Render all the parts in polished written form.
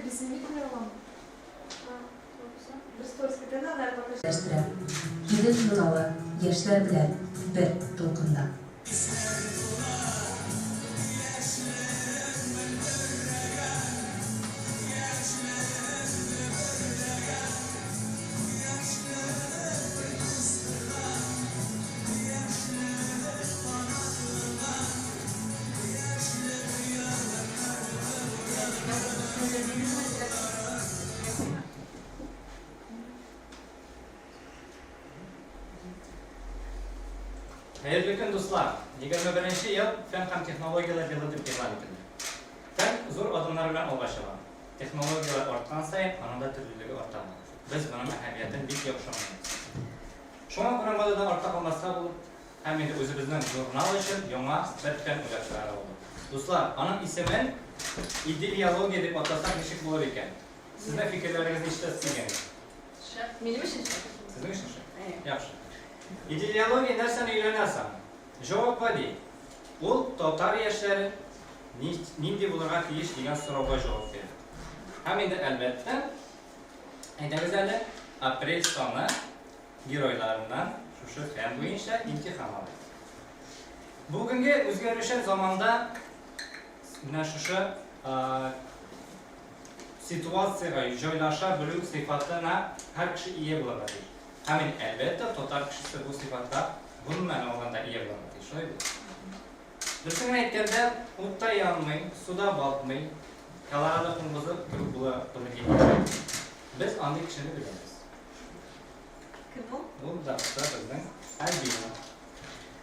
bizim bilmiyor ama. Biz Torska'da neler bakacağız? Gidin sınavı gençler bilen bir dolkunda. Hayırlı gün dostlar. 21. yıl fen hem texnologiyalar yılı deb e'lon etildi. Fen zo'r adımlar bilan alg'ashadi. Texnologiyalar ortgan sayin anında turliligi ortadi. Biz buning ahamiyatini bek yo'qshamaymiz. Shunga ko'ra modadan ortga qolmasqa bo'lib, ham endi o'zimizning jurnal uchun yangi bir fen o'ylashlar oldi. Do'stlar, uning ismini ideologiya deb atasak nechik bo'lar ekan? Sizning fikrlaringizni eshitasiz ekan. Benim için. Sizning ishni? Yaxshi. İdeologiya narsani o'ylanarsan. Javob badi. U totar yoshlari nindi bo'larga tegish degan savolga javob berdi. Ham endi albatta aytamiz-da aprel soni giroylaridan shu fan bo'yicha imtihon oldi. Bugungi o'zgarishlar zamonda mana shu situatsiyaga joylasha bilim sifatına har kishi ega bo'ladi. Hemen elbette total kişisi bu sıfatla bununla olanda iyi olmadı. Şöyle. Düşünün aytganda o'tda yanmay, suda batmay, kalarada kumbuzu bunu geçiyor. Biz andik kişini biliriz. Kim o? Bu da bizden Albina.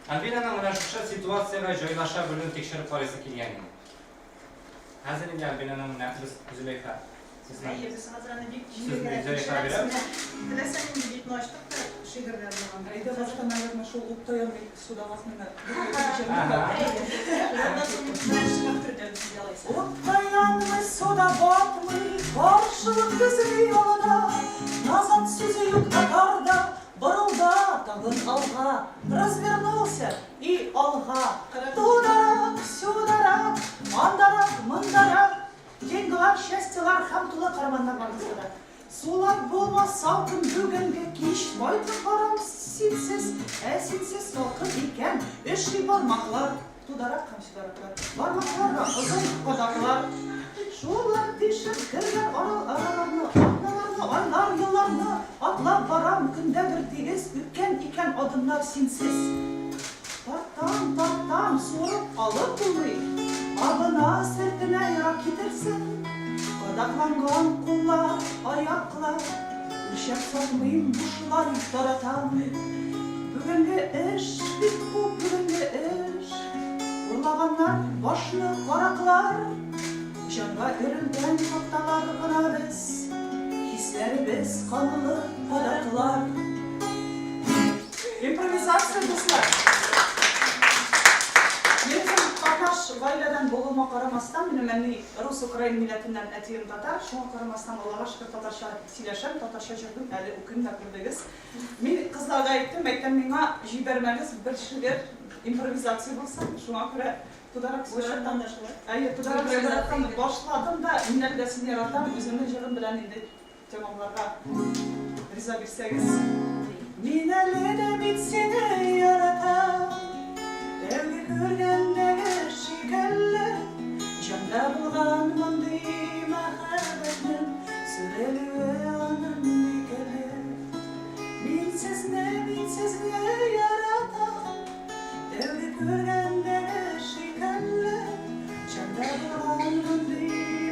Albina'nın mana shu situatsiyaga joylasha bilim tekshirib qarasa kelgan. Hazır Albina'nın nafs Züleyxa. Hayır, biz hazırlanıp bir Züleyxa bilir. Dilesen bir noştuk da şiir verdim. Это просто, наверное, шел утаенный сюда вас на Утаянный сюда батмый, Маршрут көзі yolda, назад сүзеюк татарда, бұрылда тағын алға, развернулся и алға, тударак, сюдарак, андарак, мындарак, деньгілар, счастьелар, хамтулы қармандар барысыда. Сулар болмас салқын бүгінгі кеш, байтын қарам сенсіз, сенсіз салқын екен, үші бармақлар, тударак, қамшыдараклар, бармақларға ұзын қодақлар. Жолар тешіп кірген араларны, атналарны, айлар, yıllarны, атлап барам күнде бір тегіз, өткен екен адымдар сенсіз. Тартам, сорып алып бұлый, абына сіртіне яра кетірсін. Qadaqlanğan qollar, ayaqlar, uşaq salmayım, buşlar iftaratam. Bugünkü iş, bu bugünkü iş. Urlağanlar, başlı qaraqlar, Canğa örülgen noktalar gına biz, hislerimiz kanlı qadaqlar. İmprovizasiya dostlar. Qatnaş gayladan boğulma qaramasdan, meni Rus-Ukrayn milletinden etiyim tatar. Şuna qaramasdan Allah'a şükür tatarşa sileşem, tatarşa жүрдім, әлі үкім да көрдіңіз. Мен қызларға айттым, айттым меңа жибермәңіз бір шігер импровизация болса, шуңа көрі тударак сөйлеттім. Тударак сөйлеттім, башладым да, минәл дә сен яратам, өзімнің жығым білән енді темаларға риза берсеңіз. Мен әлі де бит сені яратам. Evde görgəndəgə şəkəllə, Cəmdə bulğan məndi məhəbbətin, Sürəli və anın nikələ. Minsiz nə yaratam, Evde görgəndəgə şəkəllə, Cəmdə bulğan məndi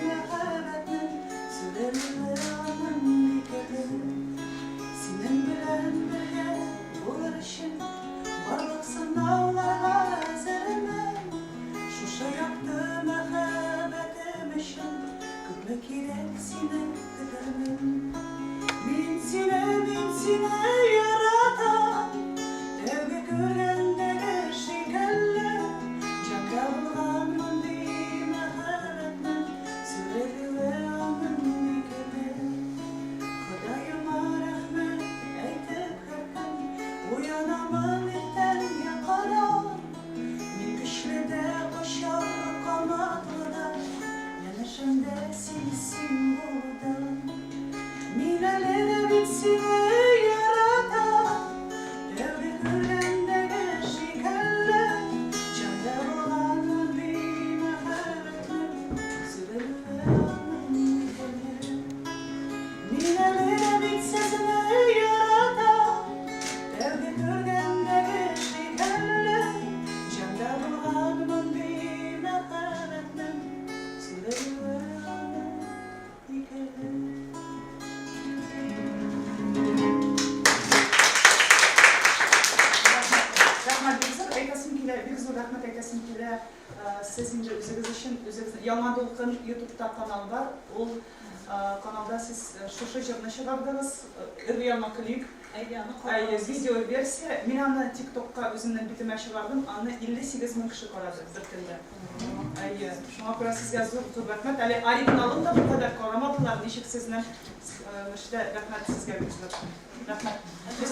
məhəbbətin, Sürəli və anın nikələ. Senin bilən birgə olur işin, Varlık sınavlara hazırım, Şuşa yaktı məhəbbətim işin, Gülmək gerek seni kıdırmın. Min sine yaratam, Devge görgəndəgə şəkəllə, Cəmdə bulğan məndi məhəbbətin, Sürəli və anın nikələ. Xudayıma rəhmət eytib hərkən, Uyanamın erten yakalar, Min güçlüde koşar kanatlıda, Yanışımda sensin bu Ялкын YouTube'da kanal var. O kanalda siz şu жерне чыгардыгыз, реально клип, video versiya. Мен аны TikTok'ка өзümden bitime чыгардым, аны 58 000 kişi карады bir күндө. Шуңа күрә сезгә зур рәхмәт. Әле оригиналын да бу кадәр карамадылар, ничек сезне рәхмәт сезгә күзләп. Рәхмәт. Biz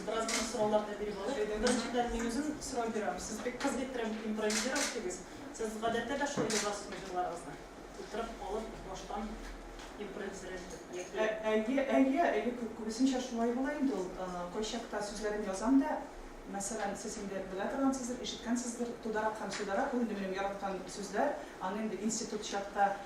biraz bunu sorularda biri var. Birinçiden men özüm soru berem. Siz pek kız getirem improvizirovdingiz. Siz гадәттә дә шулай ясыйсыз җырларыгызны. Утырып алып баштан Әйе, күбесенчә шулай була инде ул. Кайчакта сүзләрен язам да, мәсәлән, сез инде белә торгансыздыр, ишеткәнсездер, тударак һәм сударак, ул инде минем яраткан сүзләр. Аны инде институт чакта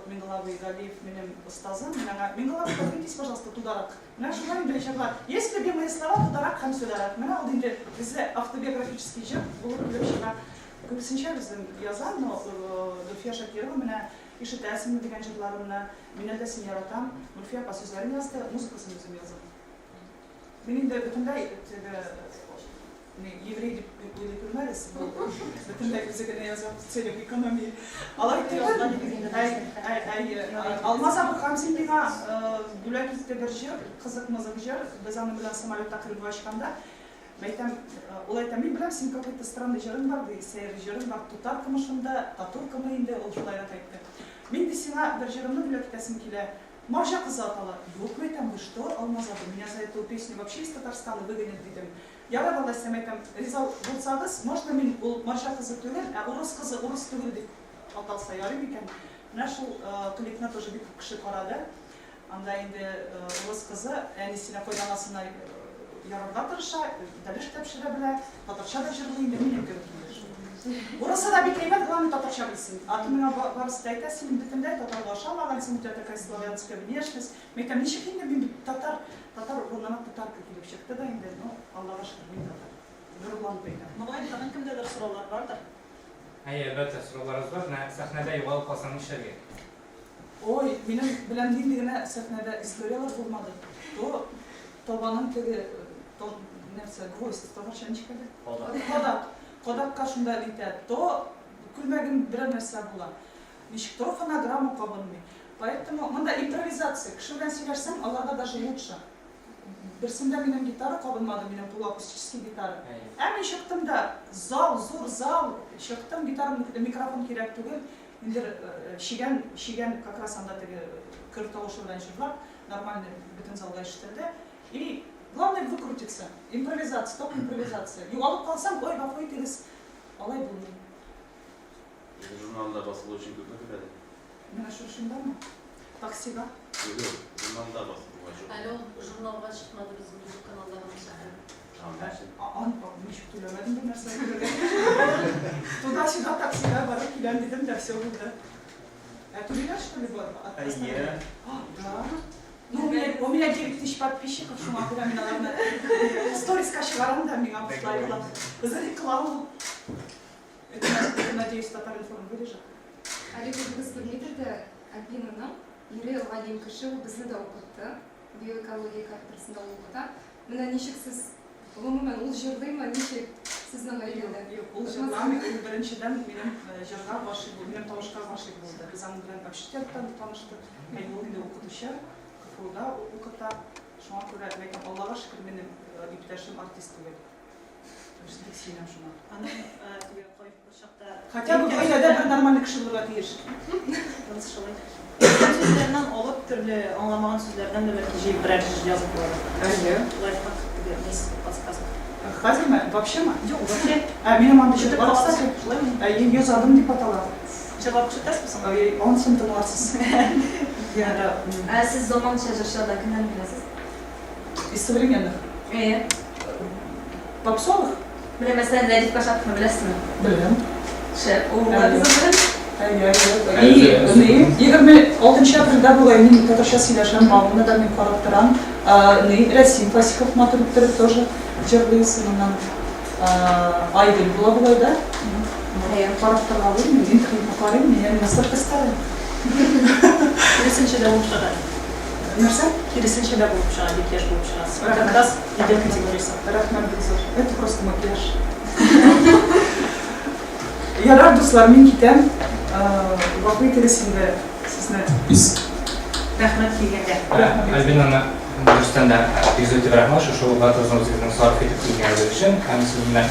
Мингалавый Галиев минем устазым. Мингалавый, подвиньтесь, пожалуйста, тударак. Менә шулай инде чаклар. Есть любимые слова тударак һәм сударак. Менә ул инде бездә автобиографический җыр булып килеп чыга. Күбесенчә безнең язам, но Зульфия Шакирова менә ишетәсеңме дигән җырларымны мин дә син яратам. Зульфия апа сүзләрен язды, музыкасын үзем язам. Мин инде бөтенләй еврей дип уйлый күрмәгез. Бөтенләй үзегенә язам целях экономии. Алай Алмаз абый һәм син миңа бүләк итте бер җыр, кызык-мызык җыр. Без аны белән самолетта килеп ачканда Мәйтәм, ул әйтәм, мин беләм, син какой-то странный җырың бар, ди, сәер җырың бар, тутар кымышында, татуркамы инде, ул шулайрак әйтте. Мин ди сиңа бер җырымны бүләк итәсем килә. Маржа кызы атала. Юк, мәйтәм, вы что, Алмаз абый, меня за эту песню вообще из Татарстана выгонят, дидем. Ярадалась, мәйтәм, риза булсагыз, можно мин ул Маржа кызы түгел, урыс кызы, урыс түгел дип аталса ярый микән? Менә шул клипны тоже бик кеше карады. Анда инде урыс кызы әнисенә кайданасына ярарга тырыша, дәлеш тәпшерә белә, татарча да җырлый инде минем кебек. Урысы да бик әйбәт, главное татарча белсен. Аты миңа барысы да әйтә, син бөтенләй татарлаша алмагансың, у тебя такая славянская внешность. Мәйтәм, ничек инде мин татар урынына татарка килеп чыкты да инде, ну, Аллага шөкер, мин татар. Гырланып әйтәм. Мага тагын кемдәдер сораулар бардыр. Әлбәттә, сорауларыбыз бар. Сәхнәдә югалып калсаң нишләргә? Ой, минем белән нинди генә сәхнәдә историялар булмады. Табаным теге нәрсә, гвоздь, татарча ничек әйтә? Кадакка шунда әйтә. То күлмәгем берәр нәрсә була. Ничек то фонограмма кабынмый. Поэтому монда импровизация. Кеше белән сөйләшсәң, аларга даже лучше. Берсендә минем гитара кабынмады, минем полуакустический гитара. Мин чыктым да, зур зал, чыктым, гитарамны микрофон кирәк түгел. Инде шигән как раз анда теге кыр тавышы белән җырлап, нормально бөтен залга ишетелде. И главное выкрутиться. Импровизация, топ импровизация. Югалып калсам, ой, гафу итегез. Алай булмый. Журналда басылу өчен күпме керәде? Менә шушындамы? Таксига. Юк, журналда басылуга жок. Алло, журналга чыкмады безнең YouTube каналларыбыз. Ничек түләмәдем бер нәрсә күрергә. Туда-сюда таксига барып киләм дидем дә все булды. Түләр что ли бар? Әйе. Да. Ну, у меня 9000 подписчиков, шуңа күрә мин аларны сториска чыгарам да, миңа бушлай була. За рекламу. Это, надеюсь, Татар-информ вырежет. Әле күргез килмидер Альбинаның ире Галим кеше ул безне дә укытты. Биоэкология кафедрасында укыта. Менә ничек сез гомумән ул җырлыймы, ничек сезнең гаиләдә? Ул җырламый, беренчедән минем җырга гашыйк булды, минем тавышка гашыйк булды. Без аның белән общительтән таныштык. Ул инде укытучы, КФУда укыта. Шуңа күрә әйтәм, Аллага шөкер, минем иптәшем артист түгел. Бик сөйләм шуңа. Аның теге кайф бер чакта Хотя бы гаиләдә бер нормальный кеше булырга тиеш. шулай. Сүзләрнән алып, төрле аңламаган сүзләрдән дә бәлки җыеп берәр җыр язып булыр. Лайфхак теге подсказка. Хәзерме? Вообще-ма? Юк, вообще. Минем анда җыр бар. Шулаймы? Ен язадым дип атала. Җавап көтәсезме? Онсын тыңларсыз. Сез заманча җырчыларда кемнән беләсез? Из современных. Попсовых? Менә мәсәлән, Рәдиф Кашаповны беләсезме? Беләм. Шәп, ул кызы белән. 26 апрельдә була, мин татарча сөйләшәм, маманы да мин карап торам. Рәсим Фасихов матур тоже җырлый сыннан. Айгөл була да. Карап торгалый, мин интернетта карыйм, мин настолько старый. Киресенчә дә булып чыга. Нәрсә? Киресенчә дә булып чыга, бик яшь булып чыга. Как раз идея категориясы. Рәхмәт бик зур. Это просто макияж. Yarar dostlar, min kitem. Vakti terisinde sizne. Рахмат килгәнгә. Альбинаны дөрестән дә бигзәтеп рәхмәт шул вакытыгызны үзегезнең сарыф итеп килгәнегез өчен һәм сез белән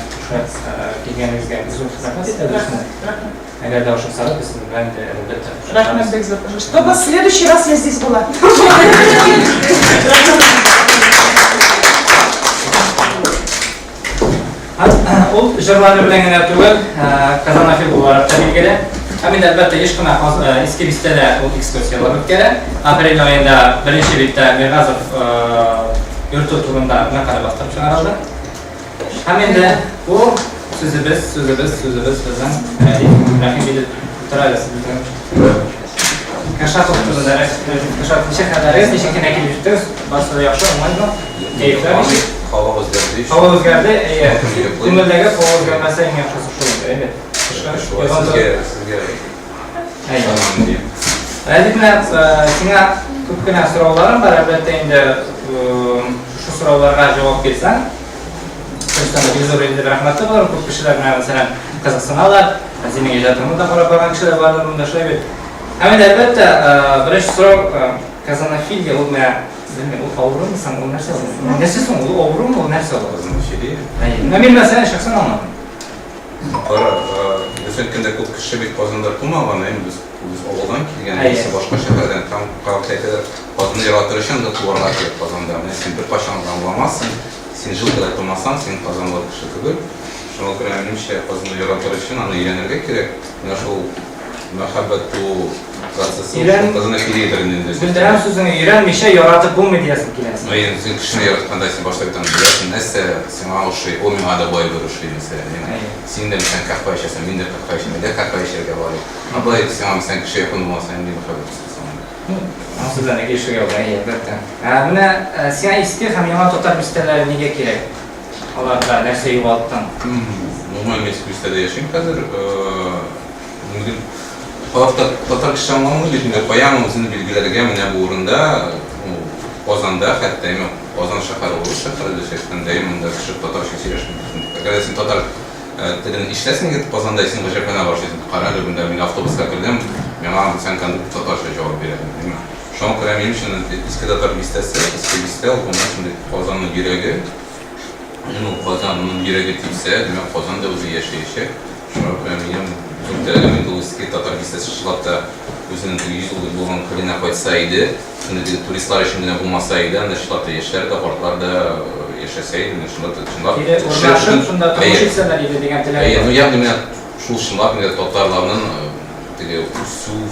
килгәнегезгә зур рәхмәт итәбез. Әгәр дә ошо сарыф сез белән дә әлбәттә. Рахмат бек зур. Чтобы в следующий раз я здесь была. Ул җырлары белән генә түгел, Казанафил буларак та билгеле. Һәм инде әлбәттә еш кына иске бистәдә ул экскурсиялар үткәрә. Апрель аенда беренче биттә Миргазов йорты турында мәкалә бастырып чыгарылды. Һәм инде бу сүзебез безнең Рәхим Билет Таралес белән Кашатов турында Кашатов шәһәрләргә ничек кенә килеп җиттез. Барысы да яхшы, уңайлы. Кәефләр ничек? Hava o'zgardi. Hava o'zgardi. Ko'ngildagi havo o'zgarmasa eng yaxshisi shu edi. Sizga Әлбәттә, сиңа күп кенә сорауларым бар. Әлбәттә инде шу сорауларга җавап бирсәң, Түркстанда бик зур инде рәхмәтле булыр. Күп кешеләр менә мәсәлән Казахстанлар, синең иҗатыңны да карап барган кешеләр бар монда шулай бит. Һәм әлбәттә, беренче сорау Казанафилгә ул менә ул авырмысың, ул нәрсә ул? Нәрсә соң ул авырмы, ул нәрсә ул? Мен мәсәлән шәхсән аңладым. Biz ülkede çok kişi bir pazarda tutmagan, biz oğuldan kelgan, biz başka şehirden tam kalkaydı, pazarda yaratırışın da tuvarlar ki pazarda. Sen bir paşandan bulamazsın, sen jıl kadar tutmazsan, sen pazarda kişi kıdır. Şuna göre benim şey pazarda yaratırışın, onu öğrenirge gerek. Şu muhabbet bu процессы, pazarda filiyedirinden. Bildiren sözünü öğrenmişe yaratıp bu mu diyesin kilensin? Sen kişini yaratkanda sen başlıktan bilersin, neyse sen o şey, o mihada boy görüşü mesela. Sen de sen kahve içersen, ben de kahve içerim, de kahve içerken var. Ama sen kişi yapılmazsa en iyi muhabbet istersen. Nasıl da ne geçiyor ya elbette. Buna sen eski hem yana tutar müsteler nege gerek? Allah da nerse yuvalttan. Normal meslekte yaşayayım kadar. Tatar kişi anlamını bildiğinde koyamam uzun bilgilerge mene bu uğrunda Ozan'da hatta hemen Ozan şehri olur, şehirde şeklinde hemen de kişi Tatar şehri yaşayayım. Eğer sen Tatar tilini işlesin gidip Ozan'da isim gıcırkana başlayasın. Kararlı günde ben avtobuska girdim, sen kandık Tatarca cevap verelim. Şu an kadar benim için eski Tatar listesi, eski liste olduğundan şimdi Ozan'ın yüreği, Ozan'ın yüreği tipse, demek Ozan'da uzun yaşayacak. Şu an kadar benim Telegamin eski Tatar listesi çılattı, özünün 100 yıllık bulgan kılına koysaydı, şimdi turistler şimdi bulmasaydı, çılattı yaşları da portlarda yaşasaydı, çılattı. Uğraşıp şunda konuşursalar idi degan tilak. Yani şu şunlar bir Tatarlarının usul,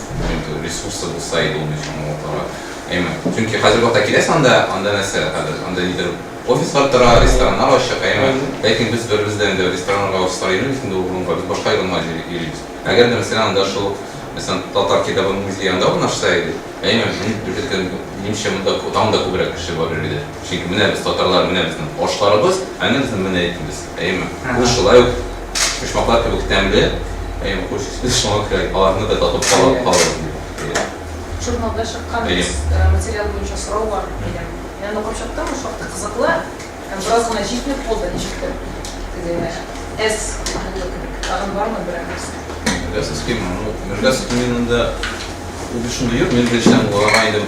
resursu bulsaydı onun için ortada. Çünkü hazır vakta gidersen de anda mesela anda lider ofis var tara restoranlar var şaka belki biz bizden de restoranlar var sarayını bizim de uğruna biz başka yollar geliyoruz. Eğer de mesela anda şu mesela Tatar kitabının müzeyinde olmasaydı, nimşemde tam da kubrak kişi var öyle. Çünkü biz Tatarlar bizden oşlarımız, bizim menetimiz. Bu şolay pişmaklar gibi temli, koşuştu şolay alanında da tatıp kalır. Журналда шыққан материал бойынша сұрау бар деген. Енді оқып шықтым, шоқты қызықлы, біраз ғана жетмей қолда нешікті. Әз тағын бар ма бір әмірсі? Mirgas kim? Mirgas kimin de o düşünüyor. Ben birden olaydım.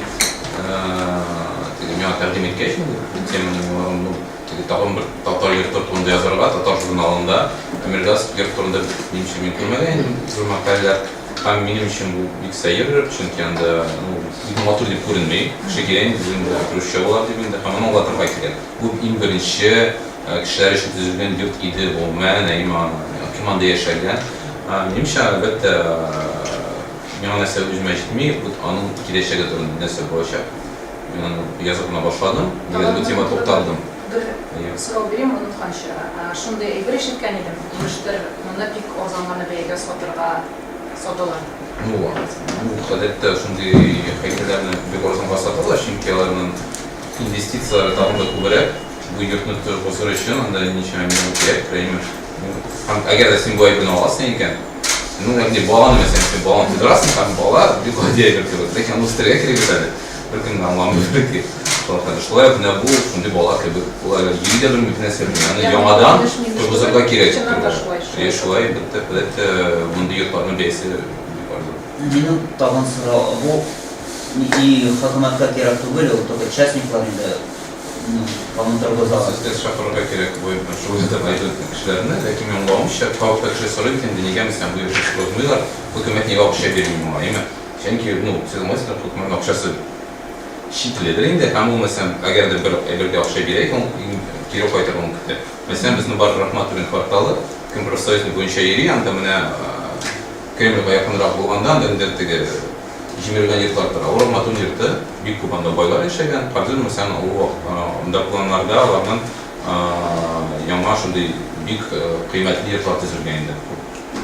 Меня takdim etken, temin tağım bir Tatar yurtlarında yazarlar, Tatar jurnalında. Mirgas yurtlarında benim için mümkün bu makaleler hem benim için bu büyük sayı çünkü yani motor diye görünmeyi, şekerin bizim de Rusya olan dibinde hemen olatır bakıyor. Bu en birinci kişiler için düzgün yurt idi o men, kimanda yaşayan. Benim için elbette ben nasıl üzmüştüm, bu anın kileşe götürdüm nasıl başa. Ben yazıkına başladım, bu tema toptadım. Сұрау берем, ұнытқанша. Шындай бір шеткен едім, еміштір мұны пик о заманы бәйгі сотырға сотылар. Bu adette şimdi heykellerini bir ortamda satılır, çünkü onların investisiyaları daha da kubret. Bu yurtnuttur bozur için, anda niçin emin gerek, kreyim. Eğer de sen bu ayıbını alasın iken, yani bağlanı mesela, sen bağlanı tutarasın, sen bağlar, bir kadeye götürür. Peki, Avusturya'ya kireyim bir gün anlamı bir ki. Şolay ne bu, şimdi bola gibi, bola yeri de bir mümkünse yani yamadan turguzurga kerek. Şolay bitti bundu yurtlarının beysi yukarıda. Менің тағын сұрау, бұл и хакиматқа керек түгел, ол только частникларында комментарий жазады. Siz şahırga kerek bu şu yüzden ayrı kişilerine, lakin ben olmuş ya tavukta kişi soruyor ki nega mesela bu işi rozmuylar, hükümet niye akşa vermiyor mu? Çünkü siz mesela hükümet akşası şitlidir indi. Hem bu mesela eğer de bir akşa vereyik, kiro kaytaralım kıtı. Mesela bizim var Rahmatullah kvartalı, Kımprosayızın boyunca yeri yanında bana Kreml'e yakınırak bulgandan da indirtigi jimirgan yurtlardır. O Rahmatullah yurtu büyük kubanda boylar yaşayan. Kardeşim mesela o planlarda alanın yama şunday büyük kıymetli yurtlar tüzülgende.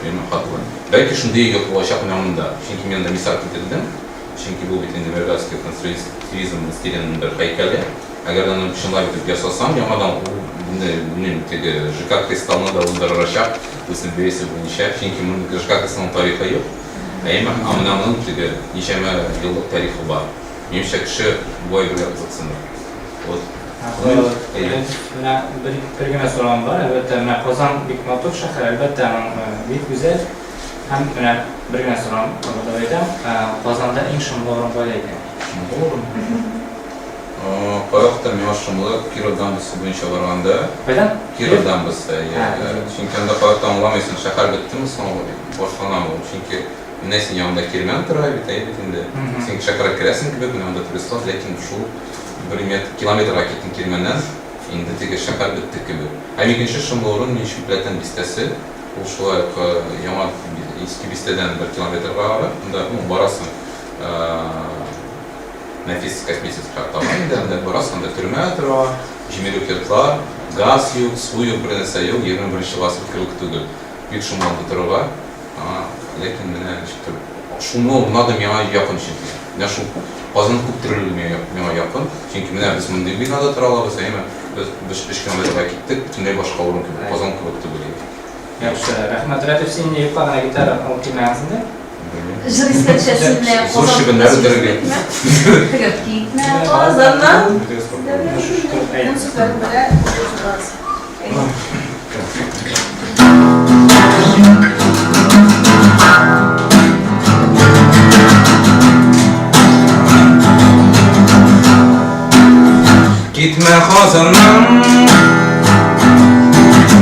Benim hatırlayın. Belki şunday yurt olacak yanında. Çünkü ben de misal getirdim. Çünkü bu bitinde Mergazki konstrüktizm stilinin bir heykeli. Eğer onu şunlar bitip yasalsam yamadan bunun JK kristalına da ulaşacak. Bizim birisi bu işe. Çünkü bunun JK kristalının tarihi yok. Ama onun nişeme yıllık tarihi var. Menimce kişi bu ay bir yapılacaksındır. Bir güne soran var. Elbette Kozan bir motor şehir. Elbette büyük güzel. Hem bir güne soran orada Kozan'da en şumlu olan böyleydi. Doğru. Koyakta miyaz şumlu Kirov dambısı boyunca varanda. Neden? Kirov dambısı. Çünkü anda koyakta anlamayısın şehir bitti mi sonra boşlanamam. Çünkü nesin yanında kirmen tıray bitey bitinde. Sen şehire kiresin gibi bu yanında turistler. Lakin şu bir kilometre raketin kirmenden indi teki şehir bitti gibi. Hem ikinci şumluğun nişüpleten bistesi. Bu şu yama eski bisteden bir kilometre var. Bunda barasın. Nefis kosmetik kartlarında burasında termometre, jimeli yurtlar, gaz yok, su yok, bir neyse yok, 21. asır kırık tügül. Büyük şumlandı tırı var. Lakin işte şumlu buna da bana yakın şimdi. Ne şu bazı kuptırılır bana yakın. Çünkü biz bunu bir binada tıralabız ama biz 5 kilometre gittik, bütünlüğü başka olun gibi, bazı kırık tügül. Yaxşı, rəhmət. Rətifsin yuqarına gitar altına yazdı. Juristə çəsində Zor şibinləri dərgə. Kırıp gitme Kozan'dan. Onun sözleri böyle yazılmaz. Gitme Kozan'dan,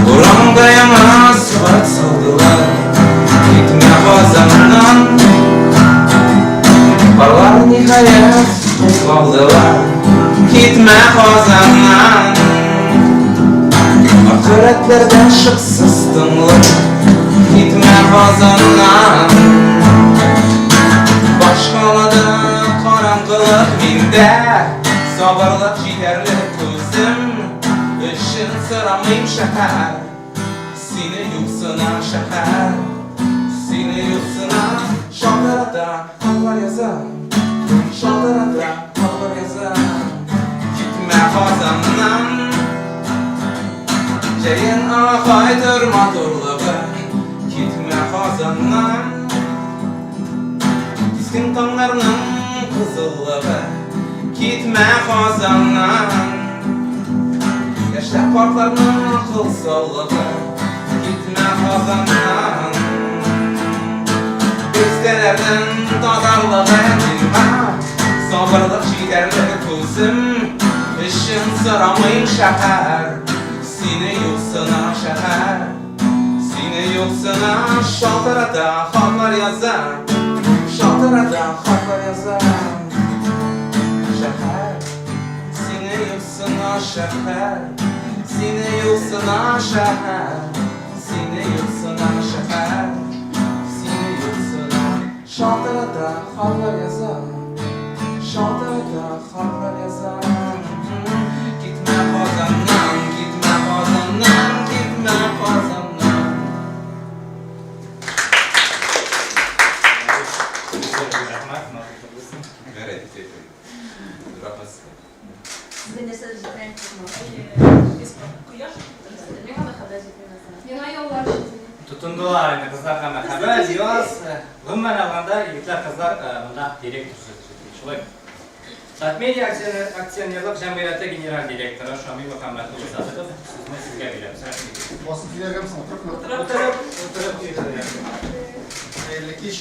buramda yana sıfat saldılar. Gitme Kozan'dan, parlar nihayet kaldılar. Gitme Kozan'dan, ahiretlerden şıksız tınlar. Gitme Kozan'dan, başkaladı karanlık minde. Sabırlık yeterli gözüm, ışın sıramayım şehir. Seni yoksuna şehir, seni yoksuna şadırada haber yazar. Şadırada haber yazar. Gitme Kozan'dan, ceyin ahaydır motorluğu. Gitme Kozan'dan, diskin tanlarının kızıllığı. Gitme Kozan'dan, yaşlar parklarının akıl sallığı. Gitme Kozan'dan, bestelerden tadarlığı. Gitme, sabırlık yeterli gözüm, ışın sıramayın şehir. Seni yoksuna şehir, seni yoksuna şatırada hatlar yazar. Şatırada hatlar yazar. Seni yoksuna şehir, seni yoksuna şehir, seni yoksuna şehir, seni yoksuna şatırada hatlar yazar, şatırada hatlar yazar. Gitme Kozan'dan, gitme Kozan'dan, gitme Kozan'dan. Evet, Sizin de sözü ben tutmam. Ne kadar haber ediyorsun? Yana yollar şimdi. Tutundular yani kızlar hemen haber diyoruz. Gümmen alanda yigitler kızlar bunda direkt tutuyor. Şolay. Tatmedia Aksiyonerlik Jamiyati General Direktori Shomiy Muhammad Ulizatovov sizni sizga beramiz. Bosib berganmiz, o'tirib. O'tirib. Xayrli kech.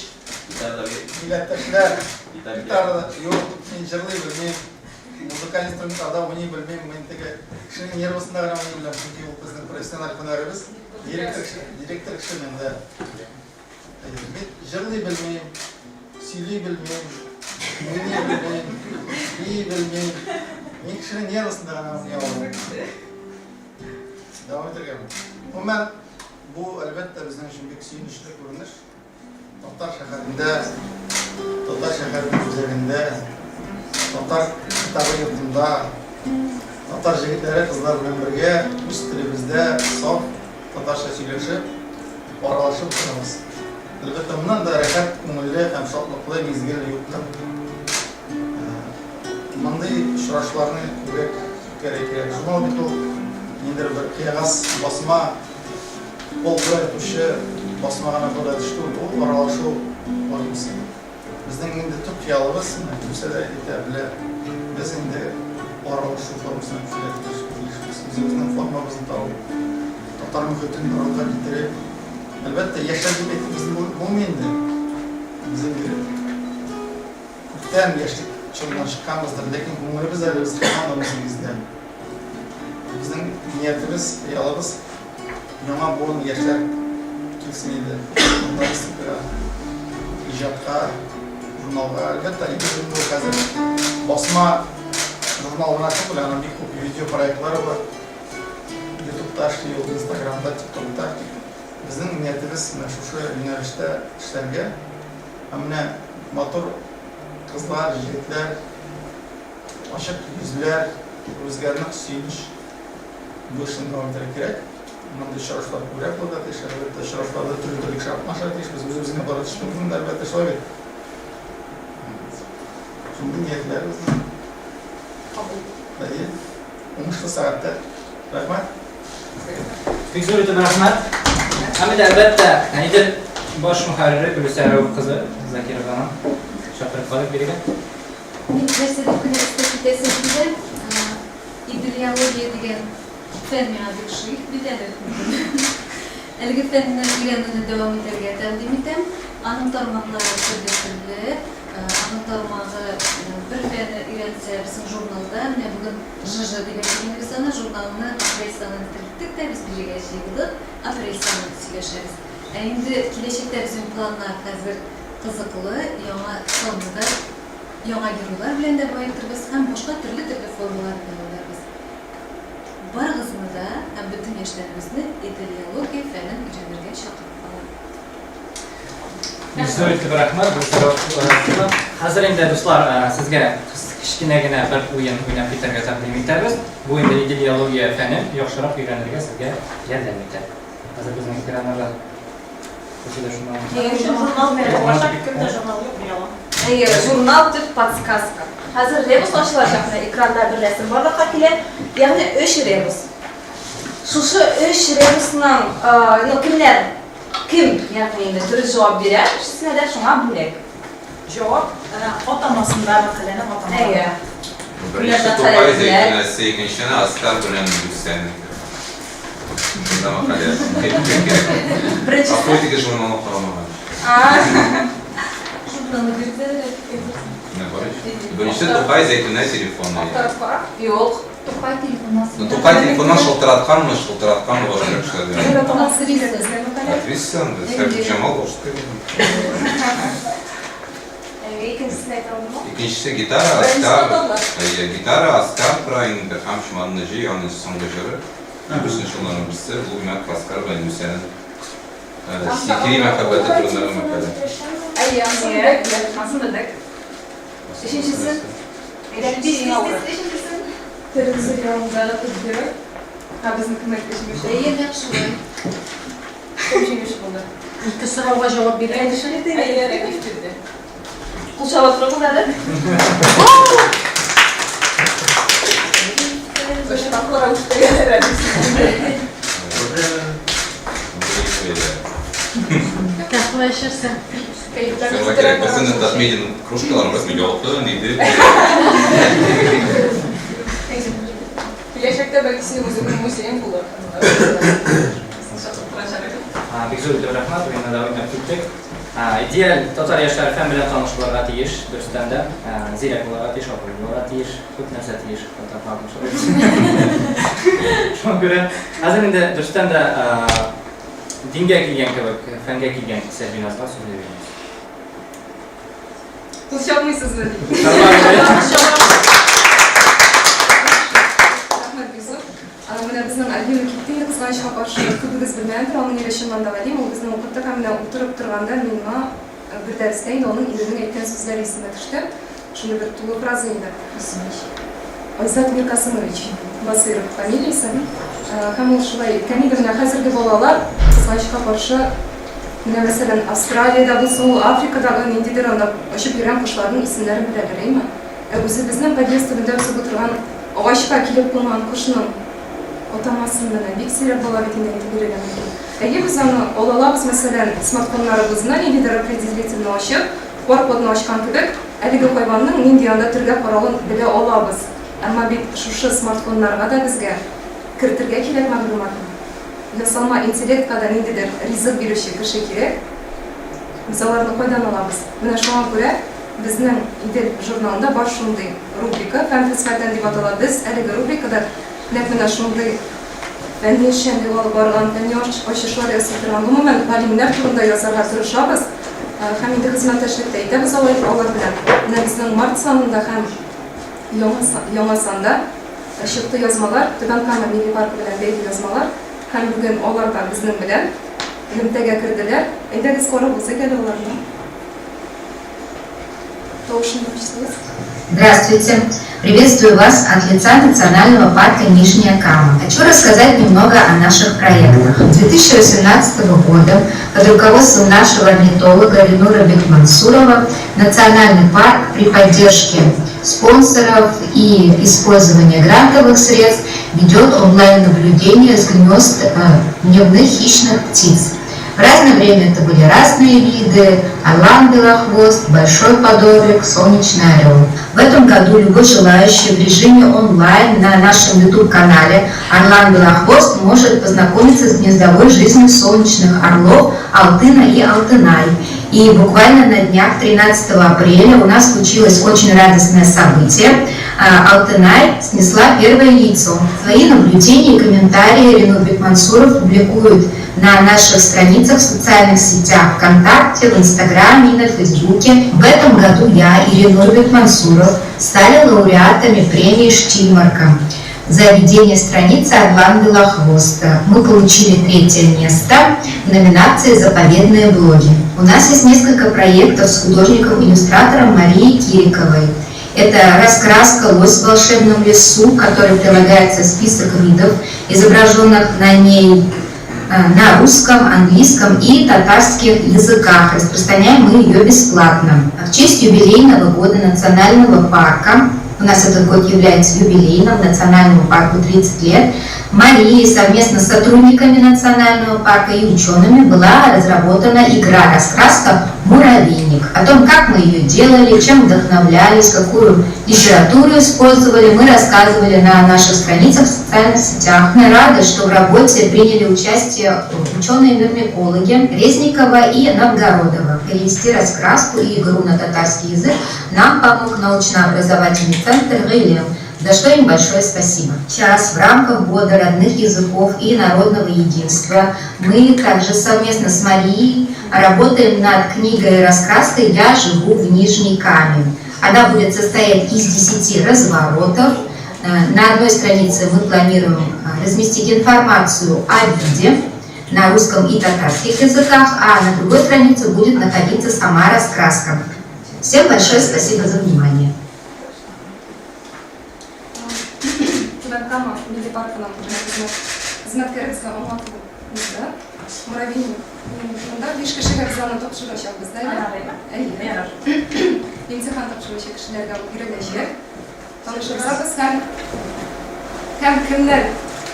Millatdoshlar, gitarada yo'q, men jig'lay bilmayman. Muzikal instrumentlarda o'ynay bilmayman. Men tega kishining nervosini ham o'ynayman, chunki u bizning professional hunarimiz. Direktor kishi menda. Men jig'lay bilmayman, siylay bilmayman, o'ynay bilmayman, bilmayman. Men kishining nervosini ham o'ynayman. Davom ettirganman. Umuman bu albatta bizning uchun bir suyunchli ko'rinish. Totar shaharning o'zagida, Totar kitobi yurtimda, Totar yigitlari qizlar bilan birga o'z tilimizda sof totarcha so'ylashib, oralashib o'tiramiz. Albatta bundan da rahat, ko'ngilli ham shodliqli mezgil yo'qdir. Bunday uchrashuvlarni ko'proq kerak. Jurnal bitu endi bir qiyas bosma qo'lga tushi bosmag'ana bo'ladishdi, u aralashuv bo'lmasa. Bizning endi tub xiyolimiz kimsada aytadilar. Biz endi aralashuv formasini tushuntirishimiz, bizning formamizni topib, Totar muhitini ro'yxatga keltirib, albatta yashab ketimiz bo'lmaydi. Bizning kuchdan yashab chiqishdan chiqqanmizdir, lekin ko'nglimiz hali biz qilganimizda. Bizning niyatimiz, xiyolimiz nima bo'lgan yoshlar kesildi. Jurnalistika, ijodga, jurnalga albatta bu hozir bosma jurnallar bilan bir ko'p video proyektlari bor. YouTube'da, Instagram'da, TikTok'da bizning niyatimiz shu yo'nalishda ishlarga mana motor qizlar, yigitlar, ochiq yuzlar, o'zgarini suyunish bu ishni davom ettirish kerak. Bunday ishtirokchilar ko'rak bo'ldi, ishtirokchilarda turli shart-mashar biz o'zimizga boratish mumkin, albatta shoir. Shunday niyatlarimiz qabul. Bayil. 13 soatda. Rahmat. Fikzuriyatdan rahmat. Hamida albatta, Aydil bosh muharriri Gulsarov qizi Zakira xonim chaqirib qolib bergan. Universitet universitetida ideologiya degan fan meni kishi biladi. Haligi fanni o'rganishni davom ettirishga taqdim etam. Anim tarmoqlari turli, anim tarmog'i bir fanni o'rgansa bizim jurnalda, mana bugun JJ degan universitetni jurnalini apreldan tiritdik, biz birga ishlaydik. Apreldan сөйләшәбез. Endi kelajakda bizim planlar hozir qiziqli, yangi sonda yangi girolar bilan da boyittirmiz, ham boshqa turli formalar bilan biz. Barg'izmi da butun yoshlarimizni ideologiya fanini o'rganishga chaqirib qolamiz. Fikzuriyatga rahmat. Hozir endi do'stlar sizga kichkinagina bir o'yin o'ynab ketarga taqdim etamiz. Bu endi ideologiya fani yaxshiroq o'rganishga sizga yordam etadi. Hozir bizning ekranlar Jurnal deb podskaska. Hozir rebus ochilajak, ekranda bir rasm borliqqa keladi. Ya'ni 3 rebus. Shu 3 rebusning kimlar kim ya'ni turli javob beradi. Sizlar da shunga bo'lak. Javob otamasında qilinib otamasında. Ayyo. Birinchi To'qay zaytunasi, ikkinchini Askar bilan Yusuf. Nima qilyapsiz? Birinchi Apoytiga jurnalni qaraman. jurnalni berdi. Birinchi To'qay zaytunasi telefoni. Yo'q. To'qay telefondan. To'qay telefondan shiltiratganmi boshqa kishilar. Aktrisa. Aktrisa, Jamol boshqa. İkincisini aytalımı? İkincisi gitara, Askar. Gitara, Askar, Pray'ın bir ham şumanlıcı, yani sonracıları. Bütün şunların birisi, bu Ümit Askar ve Müse'nin sikri mekabeti turunların mekabeti. Ayyanı, nasıl dedik? İkincisi? İkincisi? Terörist yanında kızıyor. Ha bizim kıymetleşmiş. İyi yaxşı. Komşuymuş bunu. İlk soruğa cevap verelim. Ayyarak iftirdi. Kulçava turmaları. Başaklara uçtu herhalde. Yaklaşırsan. Şuna gerek besin tatmidin kruşkalarını resmi yoluklu neydi? Gelecekte belki sizin müziğin bulur. Бигзур деп рахмат, oyuna davam ettik. İdeal tatar yaşlar fen bilen tanışmalara tiyiş, dürüstten de zirek olarak tiyiş, okul olarak tiyiş, tut nefse tiyiş, tatar kalmış olur. Şuna göre, hazır indi dürüstten de dinge kilgen kebek, fenge kilgen Serbinaz'dan söylüyoruz. Konuşalım mı siz dedi? Менә безнең Альбина Киттин кызганычка каршы күбегез белмәгәндер, аның ирешеннән дә вәдим, ул безнең укытта һәм менә утырып торганда миңа бер дәрестә инде аның иренең әйткән сүзләре исемә төште. Шуны бер тулы фраза инде. Айзат Миркасымович Басыров фамилиясе. Һәм ул шулай әйткән иде, менә хәзерге балалар кызганычка каршы менә мәсәлән Австралиядә булсын, Африкадагы ниндидер анда очып йөргән кошларның исемнәрен беләләр, әйме? Үзебезнең подъезд төбендә үсеп утырган агачка килеп кунган кошның атамасын менә бик сирәк бала бит инде бирелгән икән. Әгәр без аны алалабыз, мәсәлән, смартфоннарыбызны ниндидер определительно ачып, QR-кодны ачкан кебек, әлеге хайванның нинди анда төргә каравын белә алабыз. Әмма бит шушы смартфоннарга да безгә кертергә кирәк мәгълүматны. Ясалма интеллектка да ниндидер ризык бирүче кеше кирәк. Без аларны кайдан алабыз? Менә шуңа күрә безнең Идел журналында бар шундый рубрика, фән хезмәтен дип атала. Без әлеге рубрикада нәкъ менә шундый фәнни эшчәнлек алып барган, фәнни ачышлар ясап торган, гомумән галимнәр турында язарга тырышабыз. Һәм инде хезмәттәшлектә итәбез алар белән. Менә безнең март санында һәм яңа санда чыкты язмалар, Түбән Кама милли паркы белән бәйле язмалар. Һәм бүген алар да безнең белән элемтәгә керделәр. Әйдәгез карап булсак әле аларны. Здравствуйте! Приветствую вас от лица Национального парка Нижняя Кама. Хочу рассказать немного о наших проектах. 2018 года под руководством нашего орнитолога Ринура Бекмансурова Национальный парк при поддержке спонсоров и использования грантовых средств ведет онлайн-наблюдение с гнезд дневных хищных птиц. В разное время это были разные виды: орлан белохвост, большой подорлик, солнечный орел. В этом году любой желающий в режиме онлайн на нашем YouTube-канале «Орлан белохвост» может познакомиться с гнездовой жизнью солнечных орлов Алтына и Алтынай. И буквально на днях 13 апреля у нас случилось очень радостное событие. Алтынай снесла первое яйцо. Свои наблюдения и комментарии Ринур Бекмансуров публикует на наших страницах в социальных сетях ВКонтакте, в Инстаграме и на Фейсбуке. В этом году я и Ринур Бекмансуров стали лауреатами премии Штильмарка за ведение страницы «Орлан белохвоста». Мы получили 3-е место в номинации «Заповедные блоги». У нас есть несколько проектов с художником-иллюстратором Марией Кириковой. Это раскраска «Лось в волшебном лесу», который прилагается в список видов, изображенных на ней на русском, английском и татарских языках. Распространяем мы ее бесплатно. В честь юбилейного года национального парка, у нас этот год является юбилейным, национальному парку 30 лет, Марией совместно с сотрудниками национального парка и учеными была разработана игра-раскраска «Муравейник». О том, как мы ее делали, чем вдохновлялись, какую литературу использовали, мы рассказывали на наших страницах в социальных сетях. Мы рады, что в работе приняли участие ученые-мирмикологи Резникова и Новгородова. Перевести раскраску и игру на татарский язык нам помог научно-образовательный центр «Релем», за что им большое спасибо. Сейчас в рамках Года родных языков и народного единства мы также совместно с Марией работаем над книгой и раскраской «Я живу в Нижней Каме». Она будет состоять из 10 разворотов. На одной странице мы планируем разместить информацию о виде на русском и татарских языках, а на другой странице будет находиться сама раскраска. Всем большое спасибо за внимание. Кама милли паркынан хезмәткәребезгә аңлатылды. Муравейник. Монда 5 кешегә без аны тапшырачакбыз да. Имтихан тапшыручы кешеләргә биреләчәк. Танышырсабыз һәм кемнәр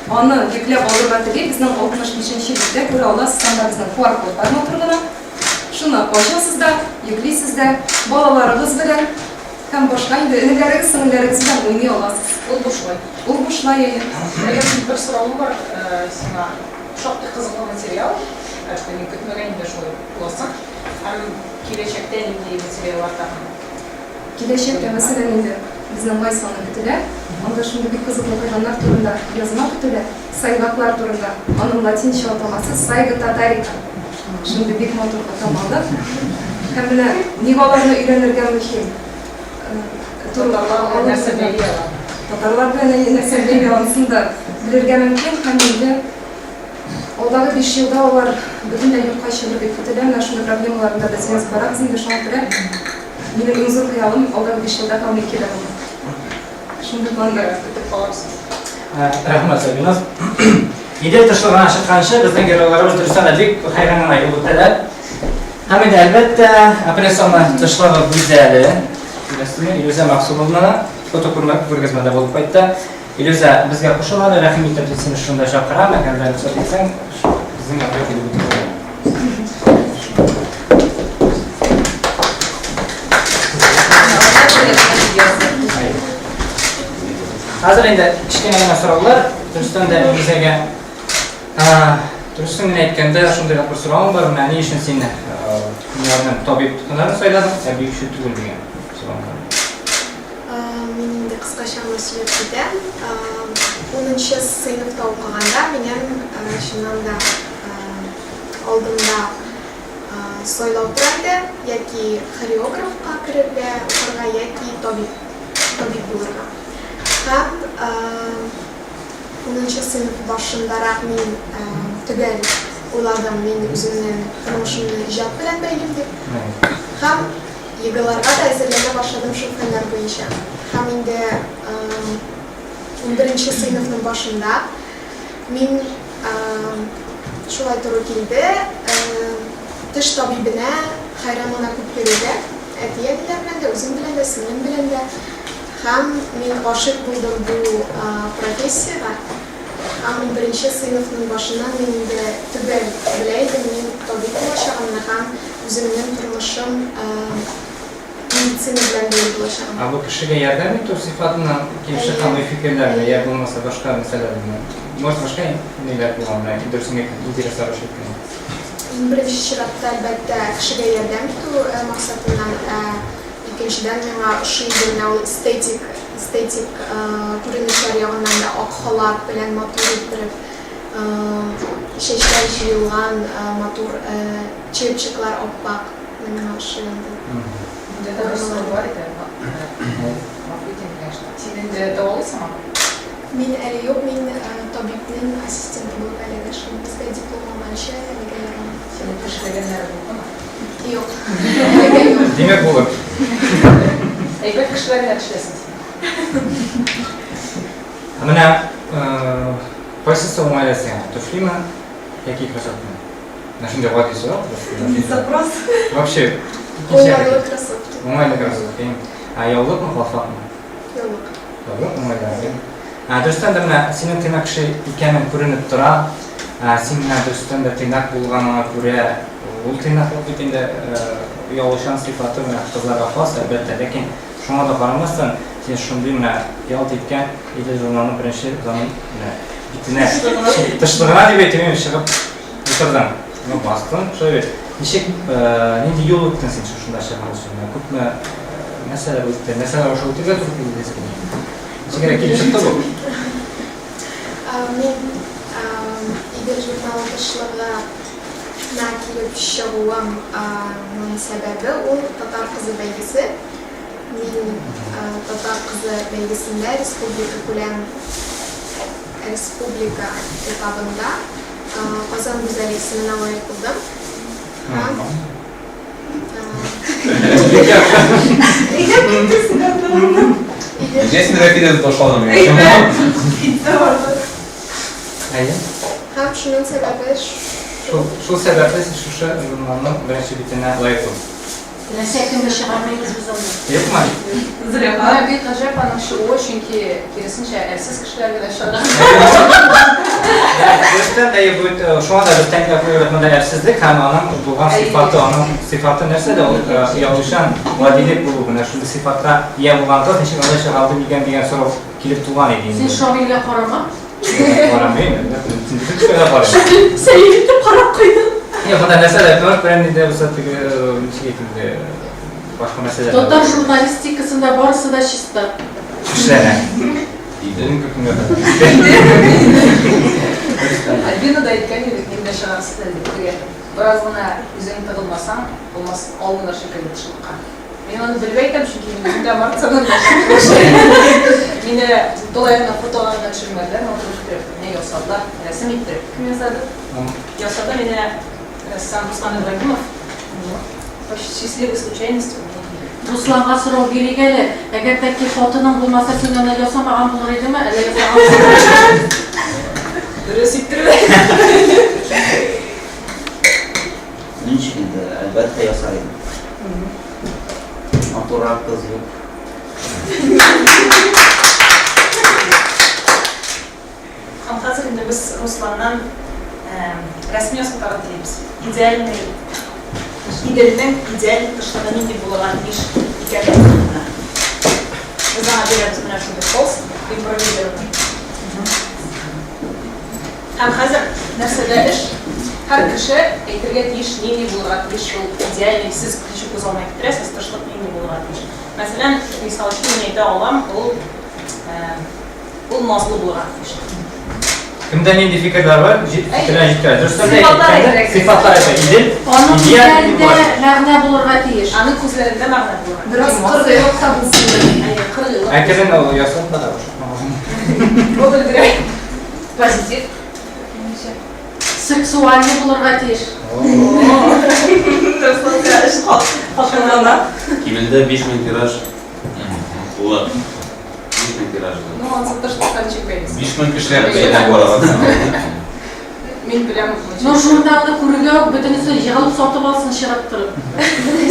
аны йөкләп алырга тели, безнең 65-нче литтә күрә аласыз, анда безнең QR-код бар торганы. Шуны ачасыз да, йөклисез дә, балаларыгыз белән һәм башка инде энеләрегез, сеңелләрегез белән уйный аласыз. Ул бушлай. Ул бушлай. Әгәр бер соравым бар, сиңа шактый кызыклы материал, мин көтмәгән инде шулай булсын. Һәм киләчәктә нинди материаллар тагын? Киләчәктә мәсәлән инде безнең майсаны көтелә. Анда шундый бик кызыклы хайваннар турында язма көтелә. Сайгаклар турында. Аның латинча атамасы Сайга татарика. Шундый бик матур атамалы. Һәм менә ник аларны өйрәнергә мөһим? Татарлар нәрсә бәйли ала? Татарлар белән нәрсә бәйли аласын да белергә мөмкин. Һәм инде алдагы 5 елда алар бөтенләй юкка чыгыр дип көтелә. Менә шундый проблемаларны да без язып барабыз инде шуңа күрә. Минем иң зур хыялым алдагы 5 елда калмый килә. Шундый пландар көтеп калабыз. Рәхмәт, Сабиназ. Идел ташларына чыкканчы безнең геройларыбыз дөрестән дә бик хайран булдылар. Һәм инде әлбәттә операционны ташларга гүзәле. Илюза Максимовна фото күргәзмәдә булып кайтты. Илюза безгә кушылган рәхим итеп сине шунда чакырам, әгәр дә рөхсәт итсәң, безнең ябык килеп утырырга. Хәзер инде кичкенә генә сораулар, дөрестән дә Илюзагә дөрестән генә әйткәндә шундый бер соравым бар, менә ни өчен син дөньяның табиб тукымнарын сайладың, бик шул түгел дигән соравым бар. Мин инде кыскача сөйләп китәм. 10нчы сыйныфта укыганда минем шуннан да алдымда сойлау турында яки хореографка керергә, укырга яки табиб булырга. Һәм 10нчы сыйныф башындарак мин төгәл уйладым, мин үземнең тормышымны иҗат белән бәйлим дип. Һәм егыларга да әзерләнә башладым шул фәннәр буенча. Һәм инде 11нчы сыйныфның башында мин шулай туры килде. Теш табибенә хайранлана күп йөрүгә, әти-әниләр белән дә, үзем белән дә, сеңлем белән дә. Һәм мин гашыйк булдым бу профессиягә. Һәм 11нчы сыйныфның башыннан мин инде түгел белә идем, мин табиб булачагымны һәм үземнең тормышым медицина белән бәйле булачагым. Бу кешегә ярдәм итү сыйфатына килешә һәм фикерләр я булмаса башка мәсьәләләр может башка ниләр булган, дөресен интереслар ишеткән. Беренче чиратта әлбәттә кешегә ярдәм итү максатыннан, икенчедән миңа ошый ул эстетик күренешләр ягыннан да ак халат белән матур иттереп, чәчләр җыелган, матур чепчиклар аппак миңа ошый. Син инде давалыйсыңмы? Мин әле юк, мин табибның ассистенты булып әле эшлим. Безгә диплом алганчы әлегә ярамый. Син эшләгәннәр булдымы? Юк. Әлегә юк. Димәк булыр. Әйбәт кешеләр генә эшләсен син. Менә кайсысы уңайлыйсы, туфлиме яки кроссовкамы? На шундый гади сорау. Запрос. Вообще Уңайлы кроссовки. уңайлы кроссовки. Яулыкмы, халфакмы? Яулык. Яулык уңайлы. Дөрестән дә менә синең тыйнак кеше икәнең күренеп тора. Син менә дөрестән дә тыйнак булганыңа күрә, ул тыйнаклык бит инде ялышан сыйфаты менә кызларга хас, әлбәттә, ләкин шуңа да карамастан син шундый менә ялт иткән Идел журналының беренче занын битенә тышлыгына дип әйтәм, чыгып утырдың. Ну, бастың, шулай бит. Ничек, нинди юл үттең син шунда чыгыш өчен? Күпме мәсьәлә үтте, мәсьәлә ошо үтергә туры килде дисең. Ничек килеп чыкты бу? Мин Идел журналы тышлыгы килеп чыгуым сәбәбе ул татар кызы бәйгесе. Мин татар кызы бәйгесендә республика этабында Казан гүзәл исеменә лаек булдым. Здесь не ракеты дошло на меня. Һәм шуның сәбәбе Шул сәбәпле шушы журналның беренче битенә лаек булдым. Насекомые шагами избавлены. Yapma. Зря. Bir acayip anlaşı o çünkü kesinlikle evsiz kişiler bile şadan. Rüstem de bu şu anda Rüstem'le öğretmende ersizlik hem onun bulgan sıfatı, onun sıfatı nerse de yavuşan vadilik bu buna şu sıfatta ya bulgan da teşekkür ederim şahaldı diyen soru kilip tuğan edeyim. Sen şaviyle karama. Paramayım mı? Şöyle parayım. Sen yedikte para koydun. Ya bu da nerse de yapıyor, ben de bu saatlik şekilde başka mesele. Total jurnalistikasında varsa da şista. Şöyle. Bunun kökünü yok. Albino da etken yedik, yine şansı dedik. Biraz buna üzerine takılmasam, olmaz, olmalar şekilde dışılıkka. Ben onu bilmeydim çünkü yüzümde var, sanırım Mine dolayına fotoğrafına çürümediler, oturuşturup ne yosalda, resim ittirip. Kim yazardı? Yosalda mine ressam Ruslan Ibrahimov. Счастливой случайности. Ruslan Asırov biri gelir. Eğer tek ki fotonun bulmasa sünönü yosamağın bulur edeme, ele yosamağın Resiktirme. Bunun şekilde elbette yasaydı. Oturak kız yok. Hazır şimdi biz Ruslan'dan resmi fotoğraf deyimiz. İdealinin ideal dışlarının gibi bulan iş hikayelerinde. Biz anlayacağız buna şunu post, improviziyorum. Hem hazır mesela iş, her kişi eğitirget iş neyini bulan iş, o idealini siz küçük uzalmak isterseniz dışlık neyini bulan iş. Mesela misal için neyde olan o nazlı bulan iş. Kimden indi fikirler var? Fikirler ciddi. Rüstem'de Sıfatlar İdil. Onun üzerinde mağna bulurlar diyor. Anın kuzlarında mağna bulan. Biraz kırdı yok tablısında. Herkesin o yasal da var. O da direkt pozitif. Seksualni bulurlar diyor. Ruslan karıştı. Hakkında. Kimilde 5000 tiraj ular. 5000 tiraj. Ну, он за то, что станчик вырез. 5000 kişiler şeyden koralar. Мен прямо Но журналda kuruyor, bütün üstü yığılıp sotup alsın şırıttırıp.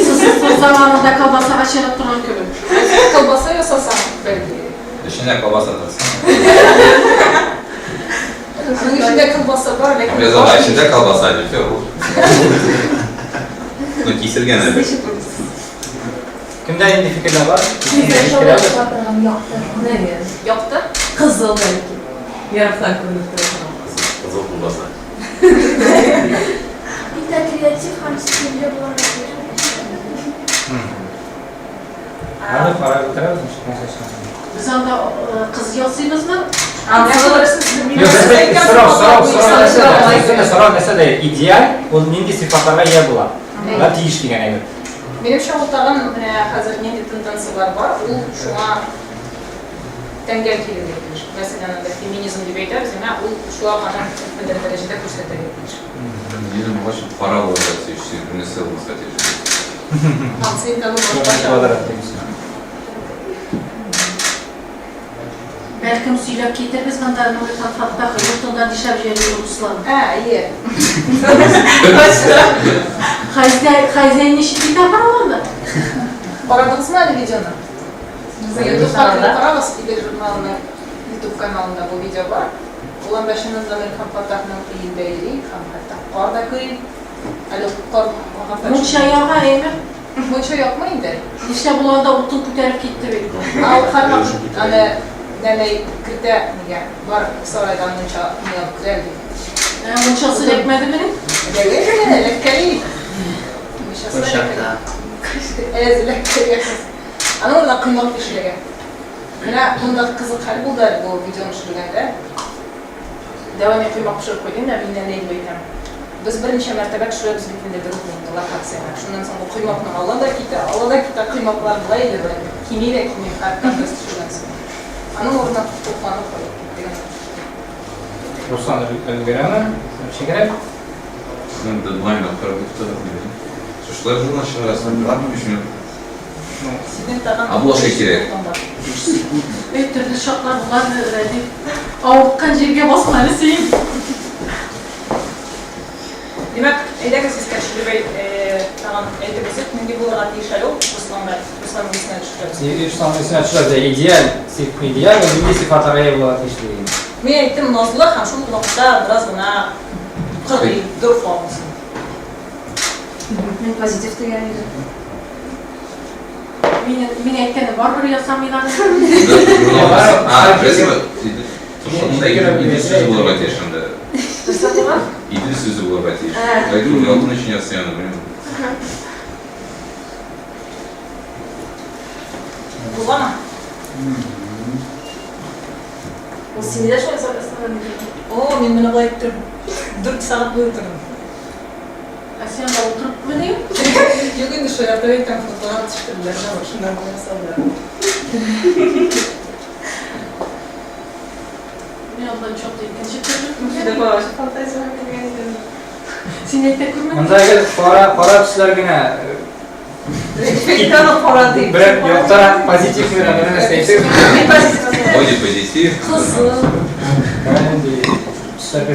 Sız zamanında kalbasağa şırıttırır gibi. колбаса я сосам belki. Düşünle kolbasa atarsın. Onun içinde колбаса var, lakin Biraz daha içinde kolbasa ediyor. No kesilgen elbette. Kimden indi fikirler var? Yoktu. Kızıl belki. Yaratan konukları. Kızıl kolbasa. Bir de kreatif hamsiyle bulunabilir. Hadi para götürürüz mü? Biz anda kız yazıyız mı? Yok, soru mesela ideal, onun indi sıfatlarına yer bulan. Ve tiyiş diyen evet. Benim şu ortağım hazır yeni tendansiyalar var. O şu an tengel kelimedir. Mesela feminizm gibi ederiz ama o şu an bana bir derecede gösterilir. Bizim başı para olacak işte, nesel olacak işte. Hamsi'nin tadı Çok başka. Belki müziğiyle getir biz benden onu tatfatta yurtundan dışarı geliyor Ruslan. Ha iyi. Hayzeyn işi var mı? Paradınız mı Ali videonu? YouTube kanalında Paradınız İbir Jurnal'ın YouTube kanalında bu video var. Ulan başınızda Amerikan Fatah'ın kıyındaydı. Hatta orada kıyın. Alo, kor. Munça yağa eğme. Munça yok muydu? İşte bulanda utun kutarıp gitti benim. Al karmak. Hani deney kriter var. Sonradan munça ne yaptırdı? Munçası lekmedi benim. Değil, lekkeli. Koşakta. Evet, lekkeli. Ana orada kıymak işleri. Buna bunda kızıl hali buldu bu videonun işlerinde. Devam etmek için koydum da bilinen neydi benim. Biz birinci mertebe şuraya biz bitmedi bir ruhunda kalksaydı. Şundan sonra bu kıymakla Allah da kita kıymaklar bulaydı böyle. Kimiyle kimi kalkan şundan sonra. Ana orada toplanıp koyduk. Ruslan Özgür'e bir şey gerek? Ben de deadline aktarıp tutarım. Suçlar jurnalistler arasında var mı düşünüyorum? Abla şekeri. Bir türlü şartlar bunlar verdi. Avukkan cebine basmalısıyım. Demek, eğer siz kaçırı ve Tamam, elbette menga bu g'alati ishlar Ruslanga esine tushiradi. Ruslanga esine tushiradi. Ideal va milliy sifatlarga ega bo'ladi ishlaydi. Men aytdim, Nozullah ham shu vaqtda birozgina qirg'iy durf olsin. Men pozitiv degan edim. Men aytganda baribir yozamayman. İdil sözü bulur ateşinde. İdil sözü bulur ateş. Belki bu altın için yazsın yani. Bu bana. O sinirde şöyle saklasana. Oo, men buna bayıktım. 4 saat uyudum. Sen de oturup mu diyeyim? Yok indi şöyle yapayım fotoğraf çıkardılar. Şundan böyle sallar. Men ondan çok da ilginç çıktım. Bir de bağış fantezi var bilmeyen. Sinekte kurma. Unda agar qora tuslargina Feytana para değil. bir yo'qdan pozitiv bir narsa aytib. Hoca pozitif. Kızım. Endi tuslarga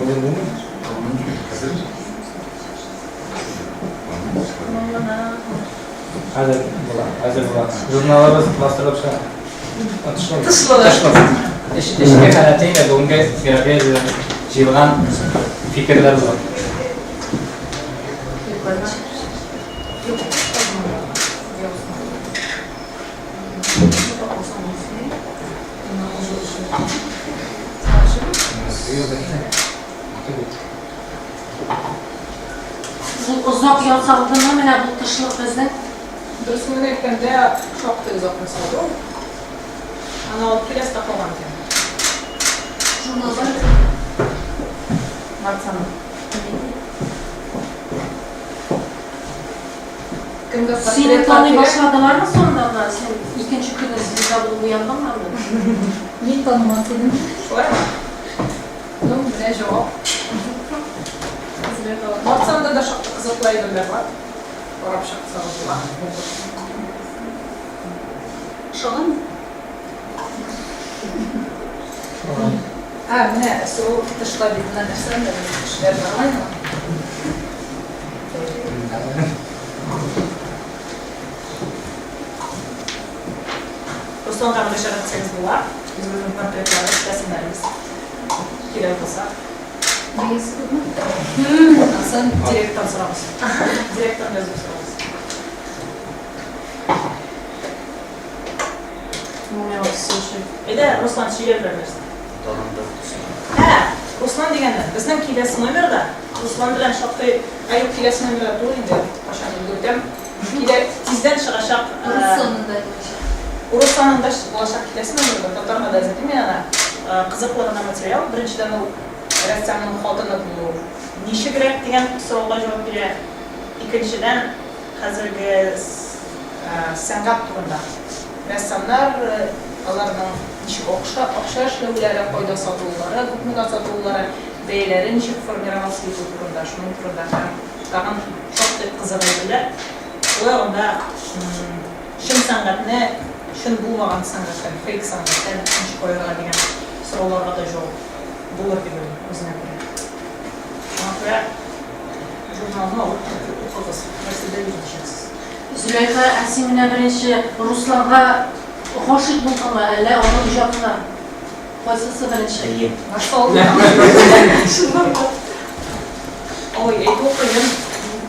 bo'ladimi? Hozir bo'lar. Jurnallarimiz bostirib chiqadi. Tishlar. Ishga qarating, bunga yig'ilgan fikrlar bor. Uzoq yozaldimi mana bu qishliq bizning? Dursun'un ekranında çok da uzak mesela. Ana o kiles takılan ekan. Jurnallar Martsana. seni tanıy başladılarmı sonradan? Sen ikinci günü sizde bunu uyandın mı? Men tanımasaydım. Şöyle mi? Ну, бля, жауап. Martsana'da da çok kızıklaydılar var. Arap şarkısı var. Şoğun? Ha, ne? Su tışla bitine dersen de işler var mı? Ruslan kardeşe gitseniz bu var. Biz bizim portretleri resimlerimiz. Kiler kısa. Sen direktten soramazsın. Direktten yazıp soramazsın. Bir de Ruslan şiir verirsin. Ha, Ruslan deganda bizning kelasi nomerda Ruslan bilan shoqday ayub kelasi nomerda to'g'ri qachon o'tdim. Kile tizdan chiqashaq Russonda. Ruslanda bo'lashaq kelasi nomerda to'g'ri zaten mena qiziqlarga material birinchidan u rassomning xotini bu nishi kerak degan savolga javob beradi. Ikkinchidan hozirgi san'at turida rassomlar ularning ish o'xshash ularga foyda sotuvlari, ko'pmillat sotuvlari deyiladi, nish formiravasligi turida, shuning turida ham tag'in shoqdek qiziqadilar. Va unda shin san'atni, shin bo'lmagan san'atdan, fake san'atdan nish qo'yiladigan savollarga da javob bo'lur deb o'ylayman o'zimga ko'ra. Shunga ko'ra jurnalni olib o'qiysiz, narsada yozasiz. Züleyxa Asimina birinchi Ruslanga g'oshiq bo'ldimi, alla uni ijodini qaysisi birinchi? Nasıl? Oy, aytib qo'ydim.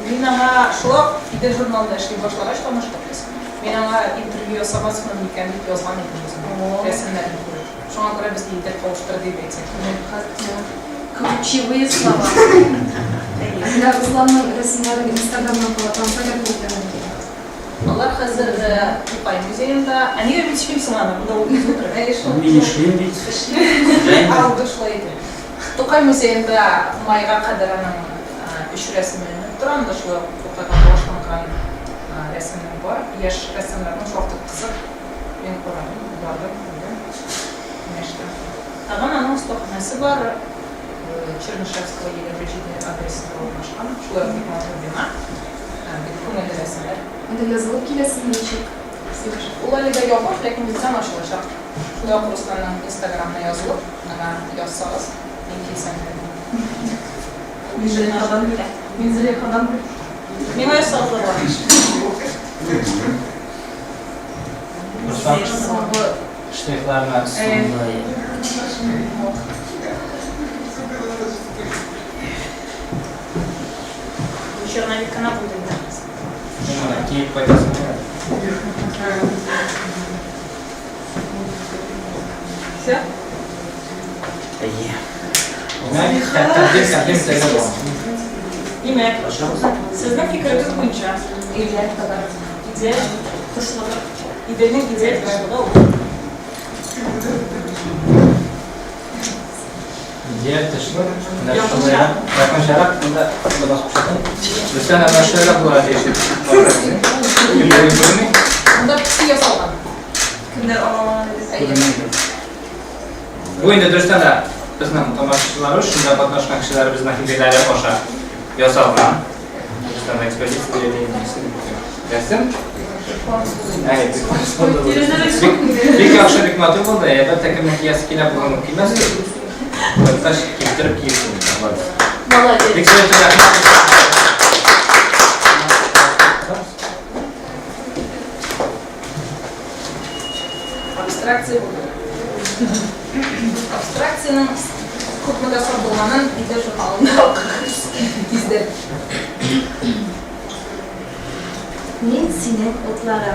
Men ana shu ide jurnalda ishlay boshlagach tanishdik biz. Men ana intervyu yasamas ekan deb yozgan edim o'zim. Rasmlarni ko'rib. Shunga ko'ra biz ide qo'shtirib deb aytsak. Ключевые слова. Я Ruslan'ın resimlerini Instagram'dan falan paylaşıyorum. Ular hozir To'qay muzeyida, aniga bitishim mana bunda o'tirib. Men ishlayman deysiz. Aldı shlaydi. To'qay muzeyida mayga qadarining 3 rasmini turanda shu To'qayga boshlangan rasmlar bor. Yosh rassomlarning shoxta qiziq. Men ko'radim, bordim. Nechta. Tag'in anons to'qnasi bor. Чернышевского еле адресinde oluşan şular fikirlerine bir konu resimler. Это yazılıp kilesin için. Olayda yok, lakin bizden aşılacak. Şular Ruslan'ın Instagram'ına yazılıp, yazsanız linki sen verin. Züleyxa'dan bile. Миңа ясалды бар. Ruslan, ştrihlarına Черновик канал будет. keyif faydası var. Все? Yani kendim sayıda var. Demek, sizin fikriniz boyunca ideal kadar ideal kısımları, idealin ideal kısmı olur. Diğer dışlı, yaklaşarak bunda basmıştım. Lütfen hemen şöyle bu arada yaşayıp. Bunda pisi yasaldan. Kimler ona Bu indi dürüstten de bizning tomoshabinlar shunda qatnashgan kishilar bizni hibelari o'sha yasalgan. Dürüstten ekspeditsiya deyilmoqchi. Rasm? Bir yaxshi hikmati bo'ldi. Albatta kimniki yasi kelib bo'lgan mumkin emas. Tash keltirib kelsin. Молодец. Абстракция bu. Abstraksiyanın kutluda sorduğunun bir de şu halinde okuruz. Bizde. Мен сенің отлары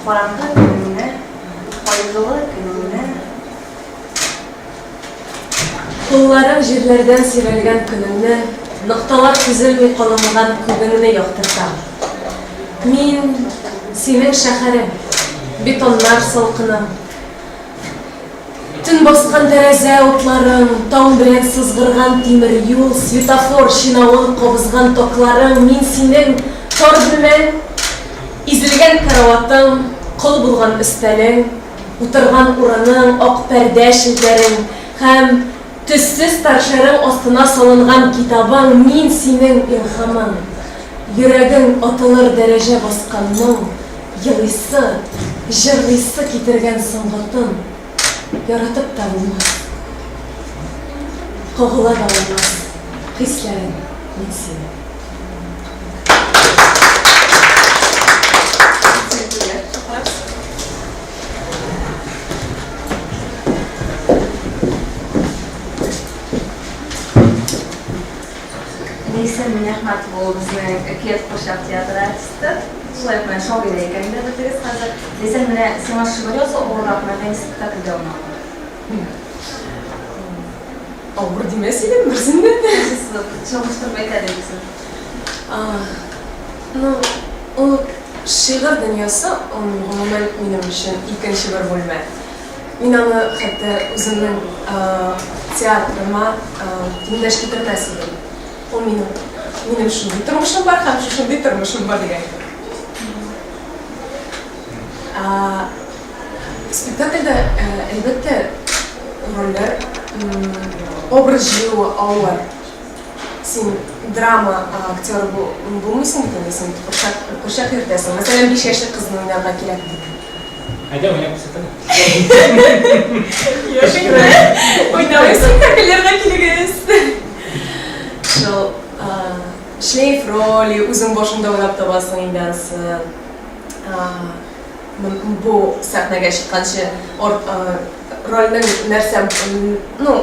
қараңғы күніне, пайдалы күніне, қолларың жерлерден сирелген күніне, ноқталар түзілмей қалымаған күніне яқтыртам. Мен сенің шәһәрің, бетонлар салқыным, түн басқан тәрәзә отларың, таң белән сызгырган тимер юл, светофор шинавын қобызған токларың, мен синең тор бүлмәң, изелгән караватың, кол булган өстәлең, утырган урының, ак пәрдә шелтәрең һәм төссез торшерың астына салынган китабың, мен синең илһамың, йөрәгең атылыр дәрәҗә басканның, елыйсы, җырлыйсы китергән сыңгытың. Yaratып та булмас, кагыла да булмас, хисләрен мин сине. Нисем Мехмат бул биздин Экият Куршак театр артисти. Шулай менен шоуга экенде битириз азыр. Нисем менен сиңа шыгырёсо оорак менен спектакльде ойнаган. Ауыр демес едім бірсінде. Çalıştırma eklediysin. Ол шиғыр дүниесі, ғұмымен менің үшін екінші бір бөлме. Мен аны хәтті өзімнің театрыма теңдәш кетірмәс едім. Ол менің шындай тұрмышым бар, һәм шындай тұрмышым бар деген. Спектакльде әлбәттә рольләр образ жиюы ауыр. Син драма актері булмыйсың икән, син курчак йөртәсең. Мәсәлән, 5 яшьлек кызны уйнарга кирәк. Haydi oynayıp kısıtın. Oynamay спектакльләргә килегез. Шул шлейф роли үзең башында уйлап табасың инде ансы. Бу сәхнәгә чыкканчы рольнең нәрсә,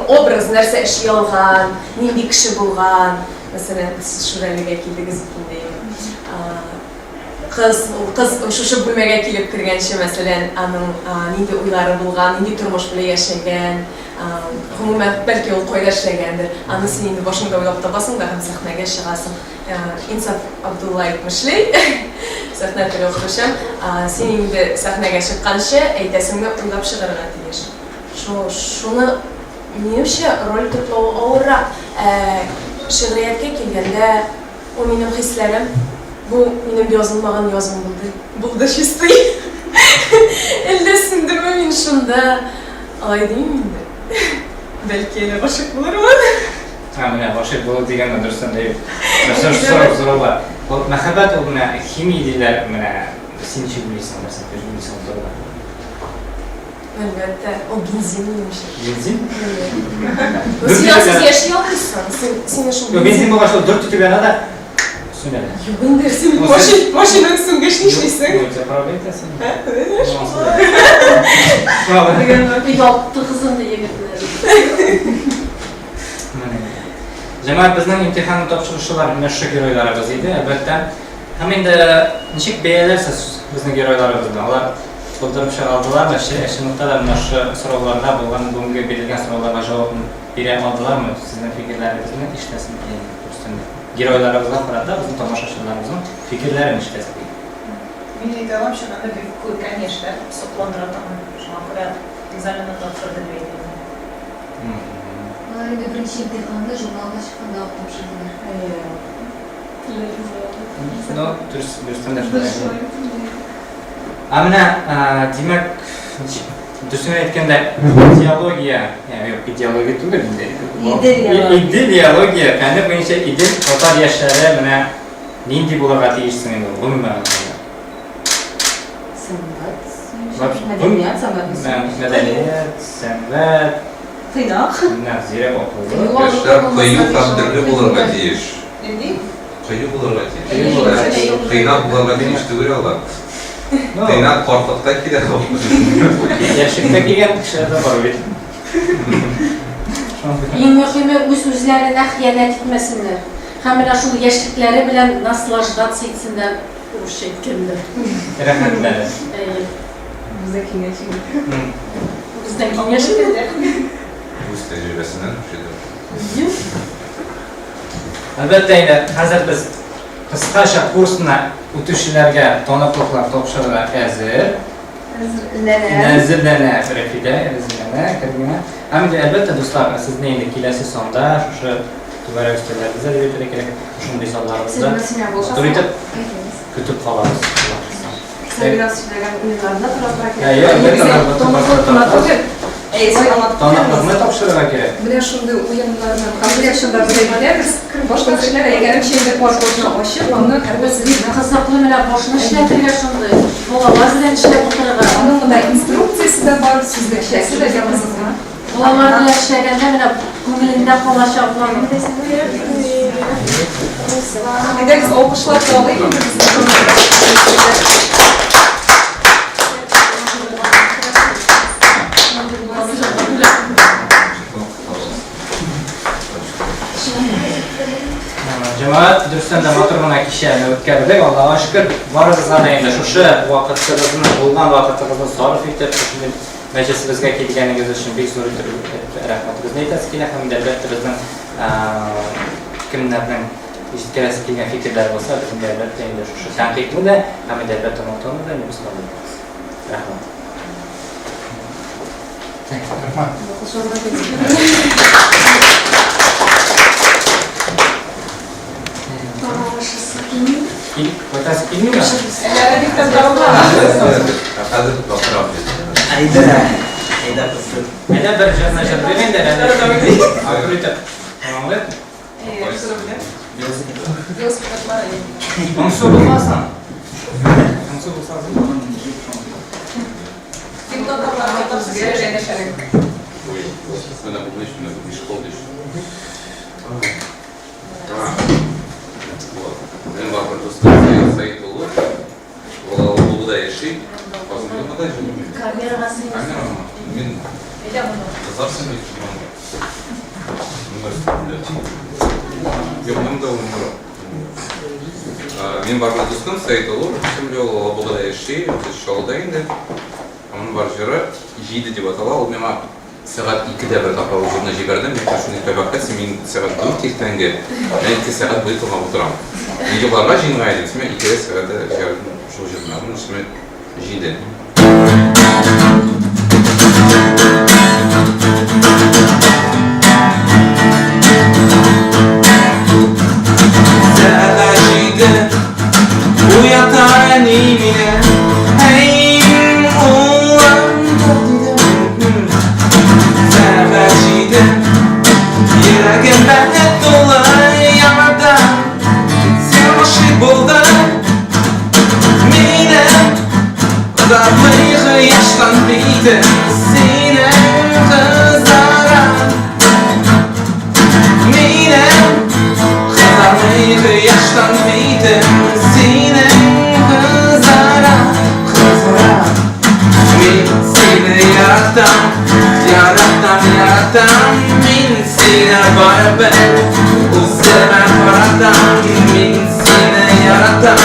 образ нәрсә эшли алган, нинди кеше булган. Мәсәлән, сез шүрәлегә килдегез инде. Кыз шушы бүлмәгә килеп кергәнче, мәсәлән, аның нинди уйлары булган, нинди тормыш белән яшәгән, гомумән бәлки ул кайда эшләгәндер. Аны син инде башыңда уйлап табасың да һәм сәхнәгә чыгасың. Инсаф Абдулла әйтмешли, сәхнә телевизорчан, син инде сәхнәгә чыкканчы әйтәсеңне уйлап чыгарга тиеш. Шуны минемчә роль туплау авыррак. Шигърияткә килгәндә, ул минем хисләрем, бу минем язылмаган язым булды чистый. Әлдә синдеме мин шунда айдым инде. Бәлки әле гашык булырмын. Менә гашык булу дигән дөрестән дә юк. Мәсәлән, сорауга, ул мәхәббәт ул менә химия диләр, менә син ничек белисең, нәрсә белисең турында. Әлбәттә, ул бензин минемчә. Бензин? Син яши алмыйсың, син шул бензин булгач, ул дөп титергән ада Söyle. Yılın dersin, maşinanın süngüç nişlisin. Yok, zapravo etasin. Bir yaptı kızın da yemekleri. Cemaat bizning imtihon topshiruvchilar mana shu giroylarimiz edi. Albatta, ham endi nechik beyalarsiz bizning giroylarimizni. Ular to'ldirib oldilarmi? Shu nuqtada mana shu so'rovlarda bo'lgan bugungi berilgan savollarga javob bera oldilarmi? Sizning fikrlaringizni eshitasin. Giroylarimizdan qarada bizning tomoshabinlarimizning fikrlarini eshitasin. Мен айтамам, что надо бегу, конечно, сопланрatan, что аккурат экзамены тапшырды deydi. Ular endi birinchi imtihonda jurnalda chiqqanda olib topshirdilar. No, durustanda shunday. Amina, demak, Dursun aytganda ideologiya, yo'q, ideologiya tugul endi. Ideologiya, qanday bo'yicha idil total yoshlari mana nindi bo'laga tegishsin endi, umuman. Medeniyet, sanat. Medeniyet, sanat. Kıynak. Nazire okulu. Yoshlar qiyin qadrli bo'larga tegish. Endi? Qiyin bo'larga tegish. Qiynab bo'larga tegish tugul ular. Qiynab qorliqda keladi. Yoshlikda kelgan kishilarda bor edi. Eng muhimi o'z-o'zlarini xiyonat etmasinlar. Hamma shu yoshliklari bilan naslajdatsiya etsinlar. Urush etganlar. Rahmatlar. Bizda kengashing. Bizdan kengashing. O'z tajribasidan o'shada. Albatta endi hozir biz qisqacha kursni o'tuvchilarga to'liqlar topshirilar hozir. Nazirlana tarafida, nazirlana kirgina. Hamda albatta do'stlar, sizni endi kelasi sonda o'sha tuvara ustalarimizda deb kerak shunday sonlarimizda turib kutib qolamiz. Biraz sizlerden ünlülerine taraflara Ya yok, Tanıqlarını topshirib kerak. Менә шундый уеннарны комплекшында билебез. Башка кешеләр әгәр чейдә паспортны ачып, аны әрбәсез Кызыклы менә башны эшләтергә шундый. Балалар белән эшләп утырырга. аның да инструкциясе дә бар, сүзлекчәсе дә язылган. Балалар белән эшләгәндә менә күңелендә калачак план. Әгәр biz алкышлап алыйк инде Jamoat durustdan motormana kishini o'tkazdik. Allohga shukr. Boringizga endi shu vaqtimizni bo'lgan vaqtimizni sarf etib, shunday majlisimizga kelganingiz uchun bek zo'r rahmatimizni aytasiz. Hamda albatta bizning kimlarning kelasi kelgan fikrlar bo'lsa, bizga albatta endi shu tanqidni hamda albatta maqtovni biz qilamiz. Rahmat. Qo'ytasi kelmaymi? Hozir to'xtab Ayda qizim. Ayda bir jarna jarayanda ayda. Tamammi? Onsu bo'lmasan. Onsu bo'lsa Mana bu ish qildik. Ben var burada sayı dolu. Valla bu da yaşayıp. Aslında da yaşayıp. Kameraсын. Ben kızarsın mı? Yok, ben de onu. Ben var burada sayı dolu. Şimdi o bu da yaşayıp. Şolda indi. Onun var jara. Jiydi diye batala. O benim saat 2'de bir defa uzunca jiberdim. Ben şunu tebakası min saat 4 tenge. Ben 2 saat boyu kalmam oturam. Nige barga jingaydı. Şimdi 2 saat jiberdim. Şu jiberdim. Şimdi jiydi. Sada jiydi. Bu yatağın imine. Hey, oğlan. Yüragim bende dolay yamada Sen aşık buldun Mine Kadar yaratam, yaratam, yaratam. Min sine beraber üzerime karatam. Min sine yaratam,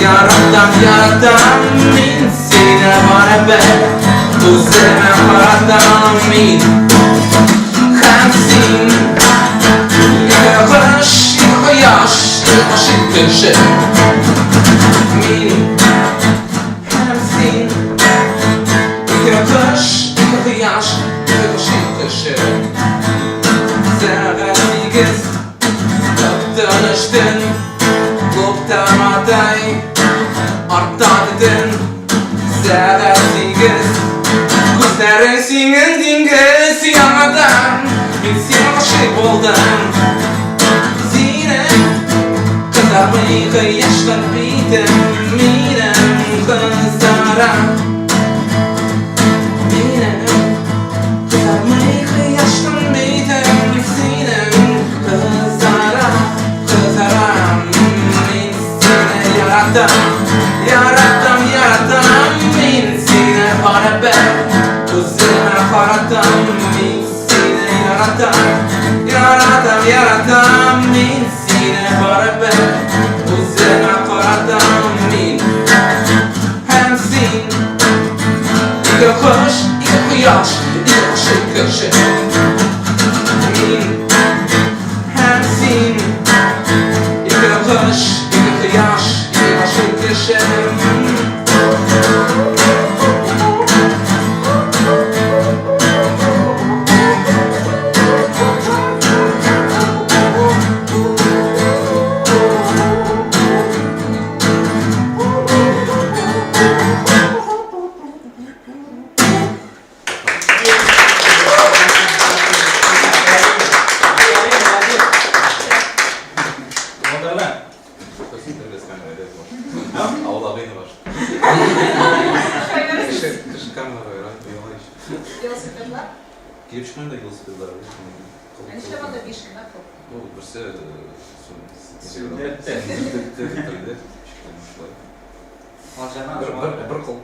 yaratam, yaratam. Min sine beraber üzerime karatam. Min hamsin yavaş, yaş, ışık dışı. Min hamsin yavaş, yaş, ışık dışı. Zerresiz tanıştın, koptan aday, arttadın. Zerresiz gözlerin dingiz yanadan, min sen aşık oldum. Zinem kızarmayı yaşlanmaydım, minem kızara. Minem kızarmayı yaşlanmaydım, zinem kızara, kızara. Min seni yarattım, yarattım, yarattım. Min seni beraber üzerime karattım. Min seni yarattım, yarattım, yarattım. Min seni beraber üzerime karattım. Min hamsin iki kuş, iki kıyaş, iki ışık dışı. Min hamsin iki kuş, iki kıyaş, iki ışık dışı. Modeller. Avla beni var. Kış kamera var. Велосипедler. Girip çıkmayı da velosipedler var. Enişte bana bir işim yok. Bu birisi Sünnette. Alacağına bir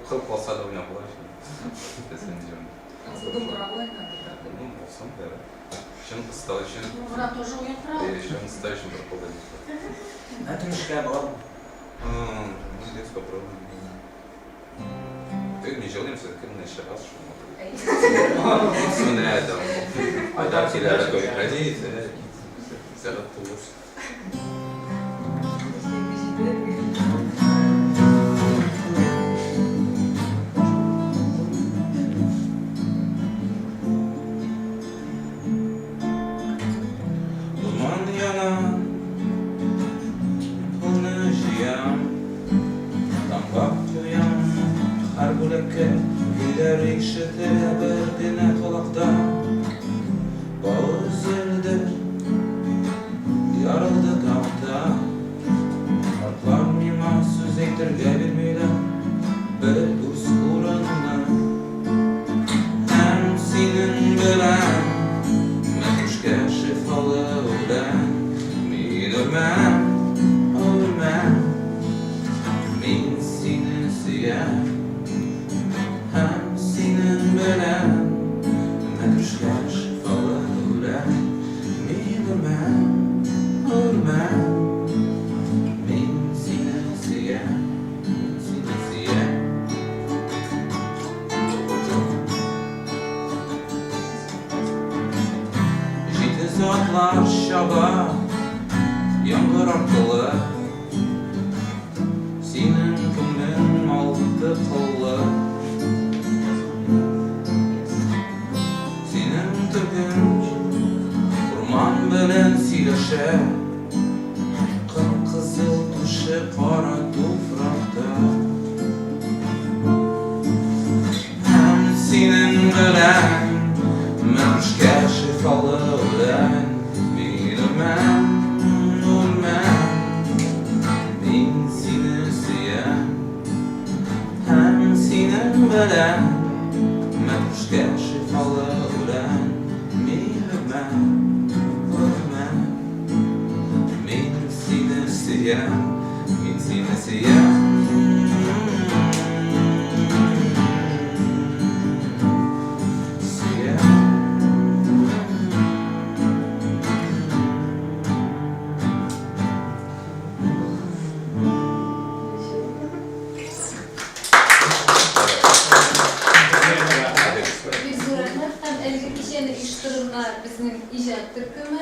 kıl kalsa da oynayabilir. Думбравы. Olsam da. Şimdi ısıtal için. Думбра тоже уехала. Şimdi ısıtal için bir kıl değil. Это мешкая была. Ну, здесь попробуем. Ты не жалеем, все-таки мы еще раз, что мы на этом. А так всегда такой границы. Все готовы. Duman yanan, konuşuyan, damga koyan, her bulakka gider işite berdine kulakta. Bağız elde, yarıldı kapta. Harplar mima söz eytirge bilmeyle, bir uz uğranına. Hem senin bilen, Matruşka şifalı ölen. Min ölmem, ölmem. Min seni seyen. Hem senin bilen. Matruşka şifalı ölen. Min ölmem, ölmem. Min seni seyen. Seni seyen. Zatlar şaba Yangır arkalı Senin kümün aldı kıllı Senin tügün Orman bilen sileşe Kızıl dışı kara tufrakta Hem senin bilen Mürşke şifalı ölen Bilmem, ölmem Min seni seyen Hem senin bilen Mürşke şifalı ölen Bilmem, ölmem Min seni seyen Min seni seyen. bizim icad takımı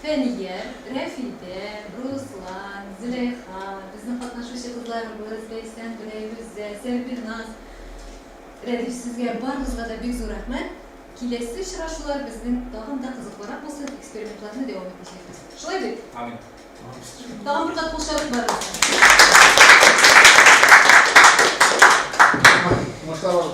Feniyer, Refide, Ruslan, Züleyha, bizim katnaşışı kızlarımız, Beysen, Büleyüzze, Serpilnaz, Redif sizge barınızga da büyük zor rahmet. Kilesi şıraşular bizim daha da kızıklara bu sınıf eksperimentlarına devam edeceğiz. Şöyle bir. Amin. Daha bir kat hoşçakalın barınızga. Maşallah.